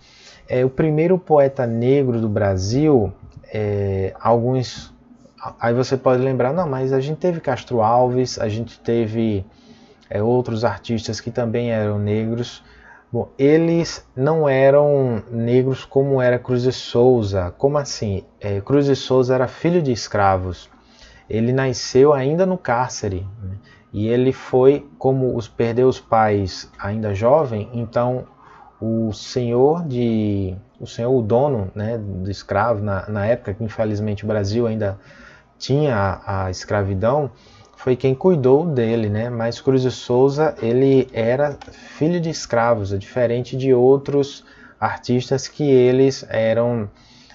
O primeiro poeta negro do Brasil, alguns... Aí você pode lembrar, não, mas a gente teve Castro Alves, a gente teve outros artistas que também eram negros. Bom, eles não eram negros como era Cruz e Souza. Como assim? Cruz e Souza era filho de escravos. Ele nasceu ainda no cárcere, né? E ele foi, como perdeu os pais ainda jovem, então o dono, né, do escravo, na época que infelizmente o Brasil ainda tinha a escravidão, foi quem cuidou dele, né? Mas Cruz de Souza, ele era filho de escravos, diferente de outros artistas que eles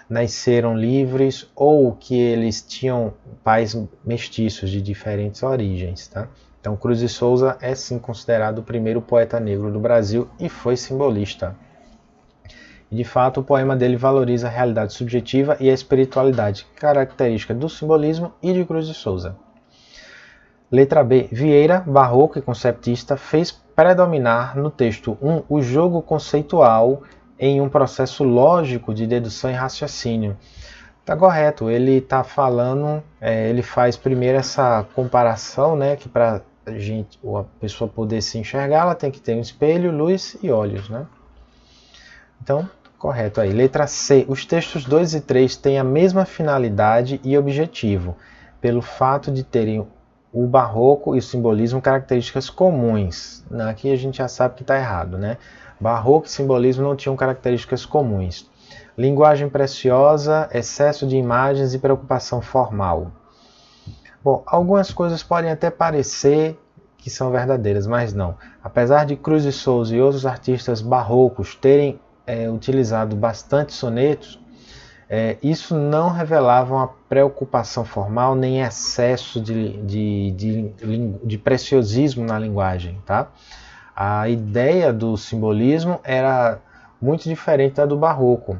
nasceram livres ou que eles tinham pais mestiços de diferentes origens, tá? Então Cruz de Souza é sim considerado o primeiro poeta negro do Brasil e foi simbolista. E de fato o poema dele valoriza a realidade subjetiva e a espiritualidade, característica do simbolismo e de Cruz de Souza. Letra B. Vieira, barroco e conceptista, fez predominar no texto 1 o jogo conceitual em um processo lógico de dedução e raciocínio. Tá correto, ele está falando, ele faz primeiro essa comparação, né, que para a pessoa poder se enxergar, ela tem que ter um espelho, luz e olhos, né? Então, correto aí. Letra C. Os textos 2 e 3 têm a mesma finalidade e objetivo, pelo fato de terem o barroco e o simbolismo características comuns. Aqui a gente já sabe que está errado, né? Barroco e simbolismo não tinham características comuns. Linguagem preciosa, excesso de imagens e preocupação formal. Bom, algumas coisas podem até parecer que são verdadeiras, mas não. Apesar de Cruz de Souza e outros artistas barrocos terem utilizado bastante sonetos, isso não revelava uma preocupação formal nem excesso de preciosismo na linguagem, tá? A ideia do simbolismo era muito diferente da do barroco.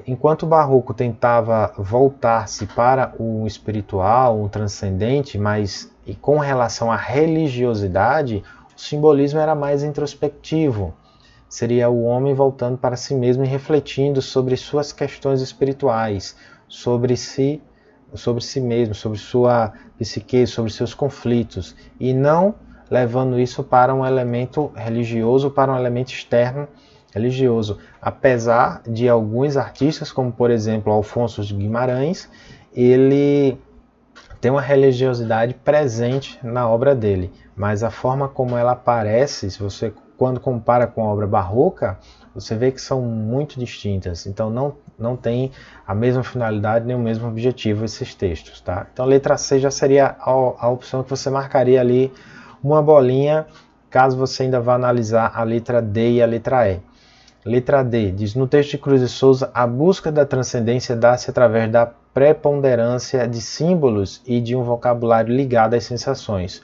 Enquanto o barroco tentava voltar-se para o espiritual, o transcendente, mas e com relação à religiosidade, o simbolismo era mais introspectivo. Seria o homem voltando para si mesmo e refletindo sobre suas questões espirituais, sobre si mesmo, sobre sua psique, sobre seus conflitos, e não levando isso para um elemento religioso, para um elemento externo religioso. Apesar de alguns artistas, como por exemplo Alfonso de Guimarães, ele tem uma religiosidade presente na obra dele, mas a forma como ela aparece, se você quando compara com a obra barroca, você vê que são muito distintas. Então não tem a mesma finalidade nem o mesmo objetivo esses textos, tá? Então a letra C já seria a opção que você marcaria ali uma bolinha, caso você ainda vá analisar a letra D e a letra E. Letra D diz: no texto de Cruz de Souza, a busca da transcendência dá-se através da preponderância de símbolos e de um vocabulário ligado às sensações.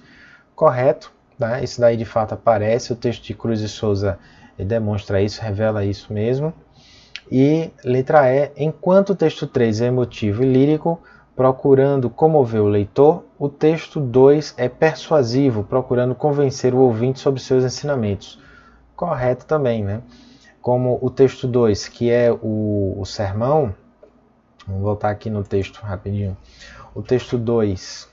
Correto, né? Isso daí de fato aparece, o texto de Cruz de Souza demonstra isso, revela isso mesmo. E letra E, enquanto o texto 3 é emotivo e lírico, procurando comover o leitor, o texto 2 é persuasivo, procurando convencer o ouvinte sobre seus ensinamentos. Correto também, né? Como o texto 2, que é o sermão, vamos voltar aqui no texto rapidinho. O texto 2,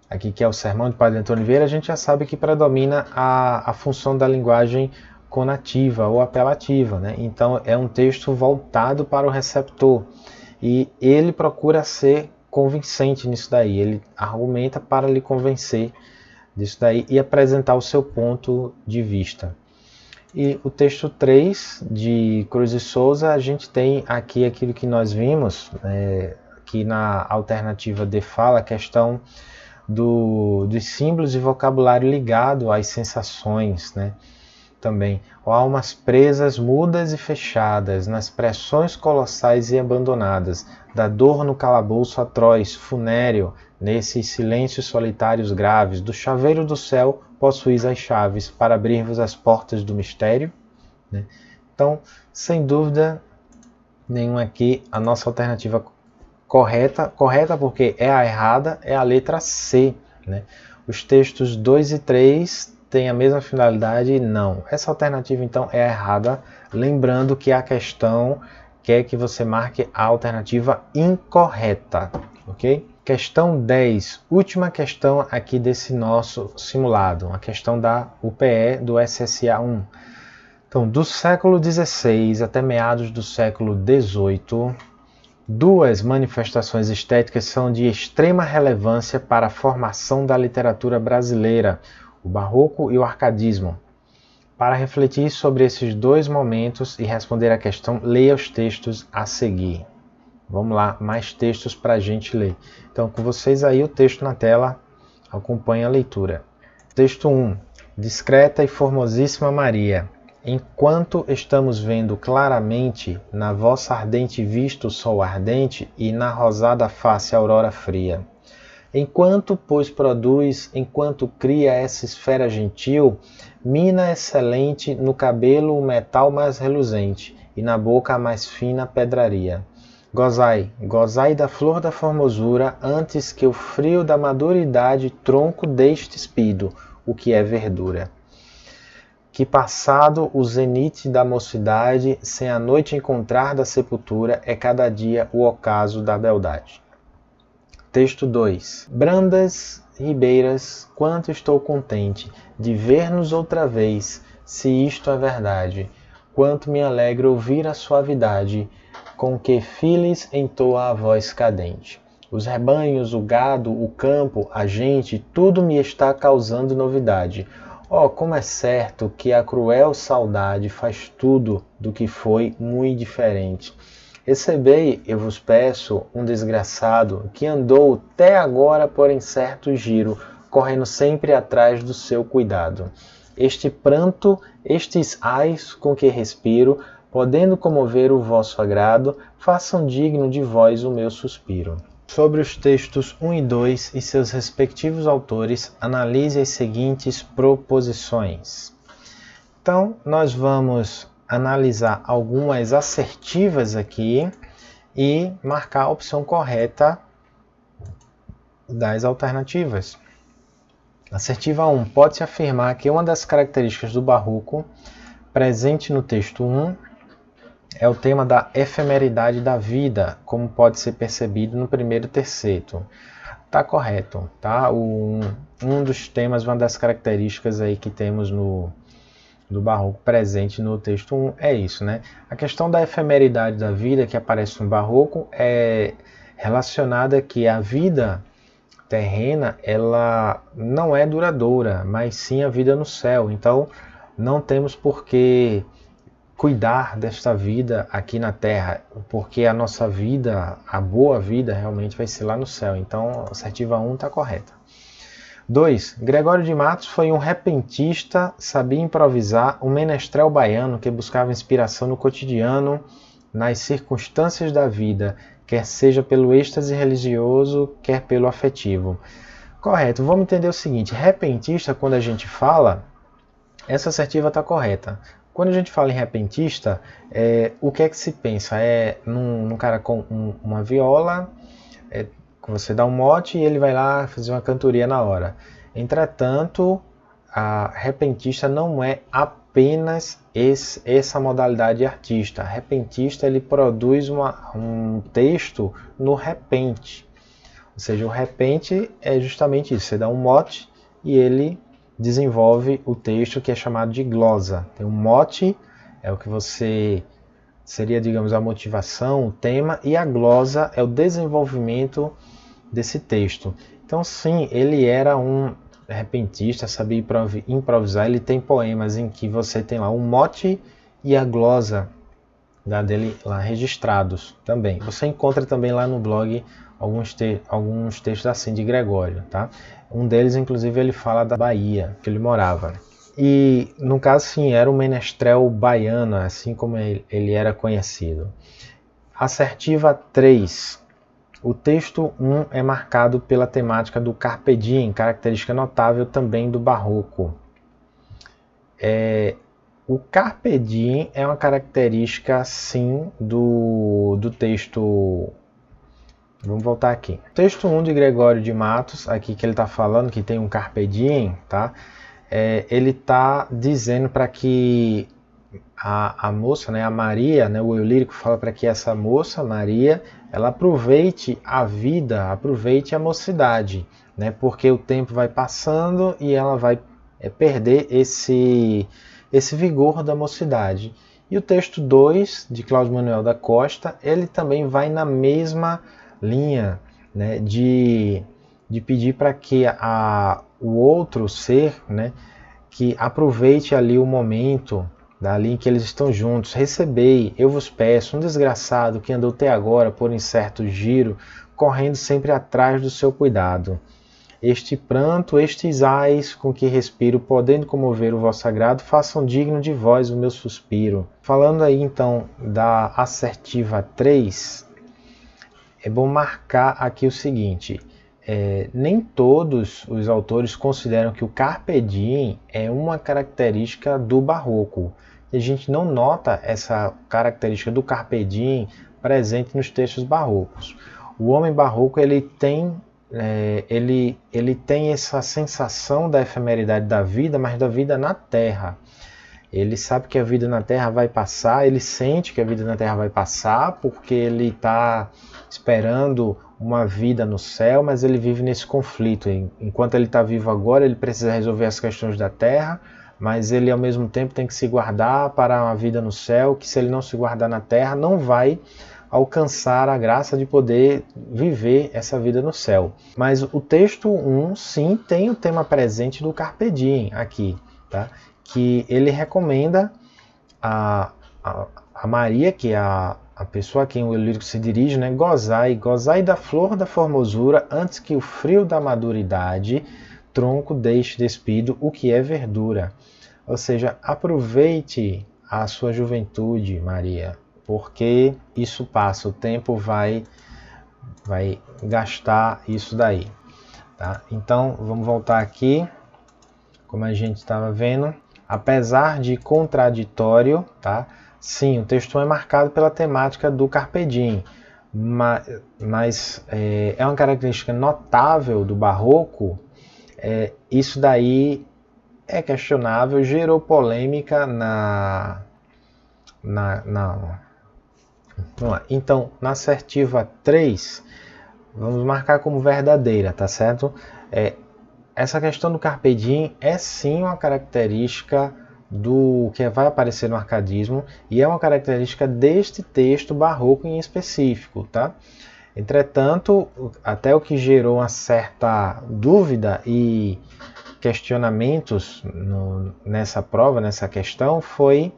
aqui que é o sermão de Padre Antônio Vieira, a gente já sabe que predomina a função da linguagem conativa ou apelativa, né? Então é um texto voltado para o receptor e ele procura ser convincente nisso daí, ele argumenta para lhe convencer disso daí e apresentar o seu ponto de vista. E o texto 3 de Cruz de Souza, a gente tem aqui aquilo que nós vimos, que na alternativa de fala, a questão dos símbolos e vocabulário ligado às sensações, né? Também, almas presas, mudas e fechadas, nas pressões colossais e abandonadas, da dor no calabouço atroz, funéreo, nesses silêncios solitários graves, do chaveiro do céu possuís as chaves para abrir-vos as portas do mistério, né? Então, sem dúvida nenhuma aqui, a nossa alternativa correta porque é a errada, é a letra C, né? Os textos 2 e 3 têm a mesma finalidade? Não. Essa alternativa, então, é a errada. Lembrando que a questão quer que você marque a alternativa incorreta, ok? Questão 10, última questão aqui desse nosso simulado, a questão da UPE do SSA 1. Então, do século XVI até meados do século XVIII, Duas manifestações estéticas são de extrema relevância para a formação da literatura brasileira, o Barroco e o Arcadismo. Para refletir sobre esses dois momentos e responder à questão, leia os textos a seguir. Vamos lá, mais textos para a gente ler. Então, com vocês aí o texto na tela, acompanhe a leitura. Texto 1. Discreta e formosíssima Maria, enquanto estamos vendo claramente, na vossa ardente vista o sol ardente e na rosada face a aurora fria. Enquanto, pois, produz, enquanto cria essa esfera gentil, mina excelente, no cabelo o metal mais reluzente, e na boca a mais fina pedraria. Gozai, gozai da flor da formosura, antes que o frio da maduridade tronco deixe espido, o que é verdura. Que passado o zenite da mocidade, sem a noite encontrar da sepultura, é cada dia o ocaso da beldade. Texto 2. Brandas ribeiras, quanto estou contente de ver-nos outra vez, se isto é verdade. Quanto me alegra ouvir a suavidade, com que Filis entoa a voz cadente. Os rebanhos, o gado, o campo, a gente, tudo me está causando novidade. Oh, como é certo que a cruel saudade faz tudo do que foi muito diferente. Recebei, eu vos peço, um desgraçado que andou até agora por incerto giro, correndo sempre atrás do seu cuidado. Este pranto, estes ais com que respiro, podendo comover o vosso agrado, façam digno de vós o meu suspiro. Sobre os textos 1 e 2 e seus respectivos autores, analise as seguintes proposições. Então, nós vamos analisar algumas assertivas aqui e marcar a opção correta das alternativas. Assertiva 1. Pode-se afirmar que uma das características do Barroco, presente no texto 1, é o tema da efemeridade da vida, como pode ser percebido no primeiro terceto. Está correto, tá? Um dos temas, uma das características aí que temos do Barroco presente no texto 1 é isso, né? A questão da efemeridade da vida que aparece no Barroco é relacionada que a vida terrena, ela não é duradoura, mas sim a vida no céu. Então, não temos por que cuidar desta vida aqui na Terra, porque a nossa vida, a boa vida, realmente vai ser lá no céu. Então, a assertiva 1 está correta. 2. Gregório de Matos foi um repentista, sabia improvisar, um menestrel baiano que buscava inspiração no cotidiano, nas circunstâncias da vida, quer seja pelo êxtase religioso, quer pelo afetivo. Correto. Vamos entender o seguinte, repentista, quando a gente fala, essa assertiva está correta. Quando a gente fala em repentista, o que é que se pensa? É num cara com uma viola, você dá um mote e ele vai lá fazer uma cantoria na hora. Entretanto, a repentista não é apenas essa modalidade artista. A repentista ele produz um texto no repente. Ou seja, o repente é justamente isso. Você dá um mote e ele desenvolve o texto que é chamado de glosa. Tem um mote, é o que você seria, digamos, a motivação, o tema, e a glosa é o desenvolvimento desse texto. Então, sim, ele era um repentista, sabia improvisar. Ele tem poemas em que você tem lá um mote e a glosa dele lá registrados também. Você encontra também lá no blog alguns textos assim de Gregório, tá? Um deles, inclusive, ele fala da Bahia, que ele morava. E, no caso, sim, era um menestrel baiano, assim como ele era conhecido. Assertiva 3. O texto 1 é marcado pela temática do Carpe Diem, característica notável também do Barroco. O Carpe Diem é uma característica, sim, do texto. Vamos voltar aqui. Texto 1 de Gregório de Matos, aqui que ele está falando que tem um Carpe Diem, tá? Ele está dizendo para que a moça, né, a Maria, né, o eu lírico fala para que essa moça, Maria, ela aproveite a vida, aproveite a mocidade, né, porque o tempo vai passando e ela vai perder esse vigor da mocidade. E o texto 2, de Cláudio Manuel da Costa, ele também vai na mesma linha, né, de pedir para que o outro ser, né, que aproveite ali o momento, ali em que eles estão juntos. Recebei, eu vos peço, um desgraçado que andou até agora por incerto giro, correndo sempre atrás do seu cuidado. Este pranto, estes ais com que respiro, podendo comover o vosso agrado, façam digno de vós o meu suspiro. Falando aí então da assertiva 3, é bom marcar aqui o seguinte: nem todos os autores consideram que o carpe diem é uma característica do barroco. E a gente não nota essa característica do carpe diem presente nos textos barrocos. O homem barroco ele tem essa sensação da efemeridade da vida, mas da vida na Terra. Ele sabe que a vida na Terra vai passar, ele sente que a vida na Terra vai passar, porque ele está esperando uma vida no céu, mas ele vive nesse conflito. Enquanto ele está vivo agora, ele precisa resolver as questões da Terra, mas ele ao mesmo tempo tem que se guardar para uma vida no céu, que se ele não se guardar na Terra, não vai alcançar a graça de poder viver essa vida no céu. Mas o texto 1, sim, tem o tema presente do carpe diem aqui, tá? Que ele recomenda a Maria, que é a pessoa a quem o lírico se dirige, né? Gozai da flor da formosura, antes que o frio da maduridade tronco deixe despido o que é verdura. Ou seja, aproveite a sua juventude, Maria, porque isso passa, o tempo vai gastar isso daí. Tá? Então, vamos voltar aqui, como a gente estava vendo. Apesar de contraditório, tá? Sim, o texto é marcado pela temática do carpe diem, mas é uma característica notável do barroco. Isso daí é questionável, gerou polêmica Vamos lá. Então, na assertiva 3, vamos marcar como verdadeira, tá certo? Essa questão do carpe diem é sim uma característica do que vai aparecer no arcadismo e é uma característica deste texto barroco em específico, tá? Entretanto, até o que gerou uma certa dúvida e questionamentos nessa prova, nessa questão, foi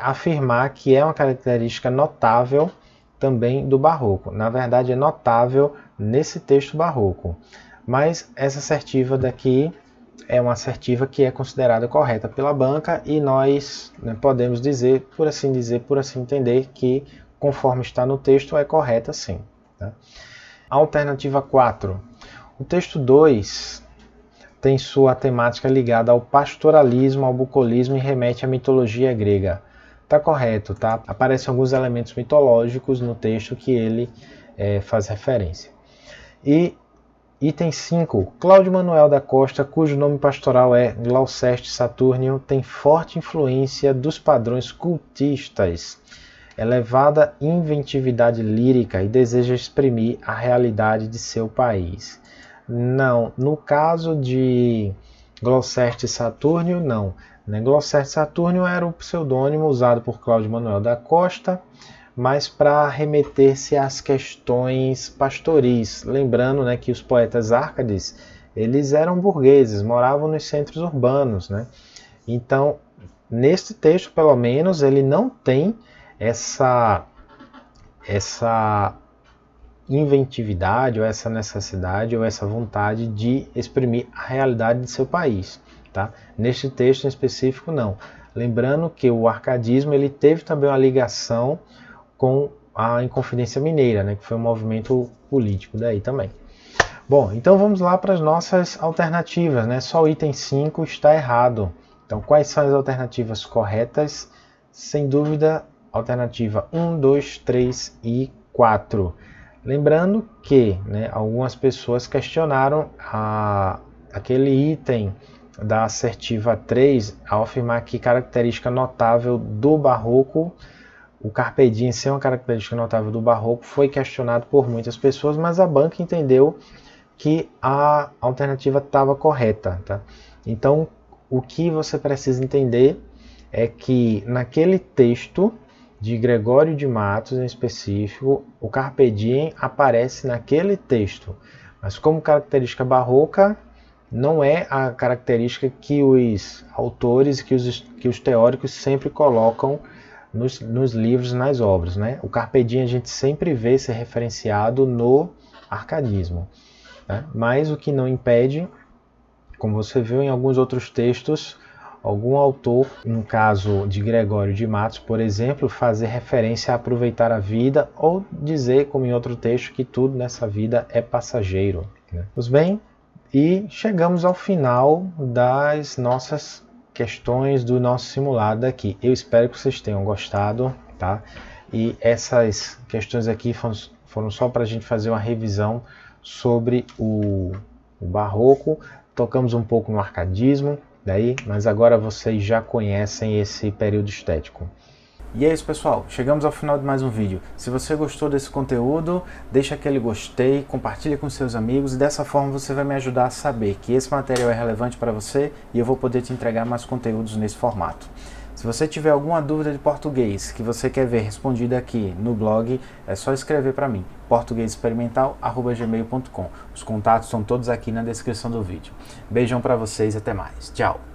afirmar que é uma característica notável também do barroco. Na verdade, é notável nesse texto barroco. Mas essa assertiva daqui é uma assertiva que é considerada correta pela banca e nós, né, podemos dizer, por assim entender, que conforme está no texto é correta sim. Tá? Alternativa 4. O texto 2 tem sua temática ligada ao pastoralismo, ao bucolismo e remete à mitologia grega. Tá correto, tá? Aparecem alguns elementos mitológicos no texto que ele faz referência. E item 5. Cláudio Manuel da Costa, cujo nome pastoral é Gloucester Saturnio, tem forte influência dos padrões cultistas, elevada inventividade lírica e deseja exprimir a realidade de seu país. Não, no caso de Gloucester Saturnio, não. Gloucester Saturnio era o pseudônimo usado por Cláudio Manuel da Costa, mas para remeter-se às questões pastoris. Lembrando, né, que os poetas árcades, eles eram burgueses, moravam nos centros urbanos. Né? Então, neste texto, pelo menos, ele não tem essa inventividade, ou essa necessidade, ou essa vontade de exprimir a realidade de seu país. Tá? Neste texto em específico, não. Lembrando que o arcadismo ele teve também uma ligação com a Inconfidência Mineira, né, que foi um movimento político daí também. Bom, então vamos lá para as nossas alternativas. Né? Só o item 5 está errado. Então, quais são as alternativas corretas? Sem dúvida, alternativa 1, 2, 3 e 4. Lembrando que, né, algumas pessoas questionaram aquele item da assertiva 3 ao afirmar que característica notável do barroco, o carpe diem ser uma característica notável do barroco, foi questionado por muitas pessoas, mas a banca entendeu que a alternativa estava correta. Tá? Então, o que você precisa entender é que naquele texto de Gregório de Matos em específico, o Carpe Diem aparece naquele texto, mas como característica barroca, não é a característica que os autores, que os teóricos sempre colocam nos livros, nas obras, né? O Carpe Diem a gente sempre vê ser referenciado no arcadismo, né? Mas o que não impede, como você viu em alguns outros textos, algum autor, no caso de Gregório de Matos, por exemplo, fazer referência a aproveitar a vida ou dizer, como em outro texto, que tudo nessa vida é passageiro, né? Pois bem, e chegamos ao final das nossas questões do nosso simulado aqui. Eu espero que vocês tenham gostado, tá? E essas questões aqui foram só para a gente fazer uma revisão sobre o barroco. Tocamos um pouco no arcadismo, mas agora vocês já conhecem esse período estético. E é isso, pessoal, chegamos ao final de mais um vídeo. Se você gostou desse conteúdo, deixa aquele gostei, compartilha com seus amigos e dessa forma você vai me ajudar a saber que esse material é relevante para você e eu vou poder te entregar mais conteúdos nesse formato. Se você tiver alguma dúvida de português que você quer ver respondida aqui no blog, é só escrever para mim, portuguesexperimental@gmail.com. Os contatos estão todos aqui na descrição do vídeo. Beijão para vocês e até mais. Tchau!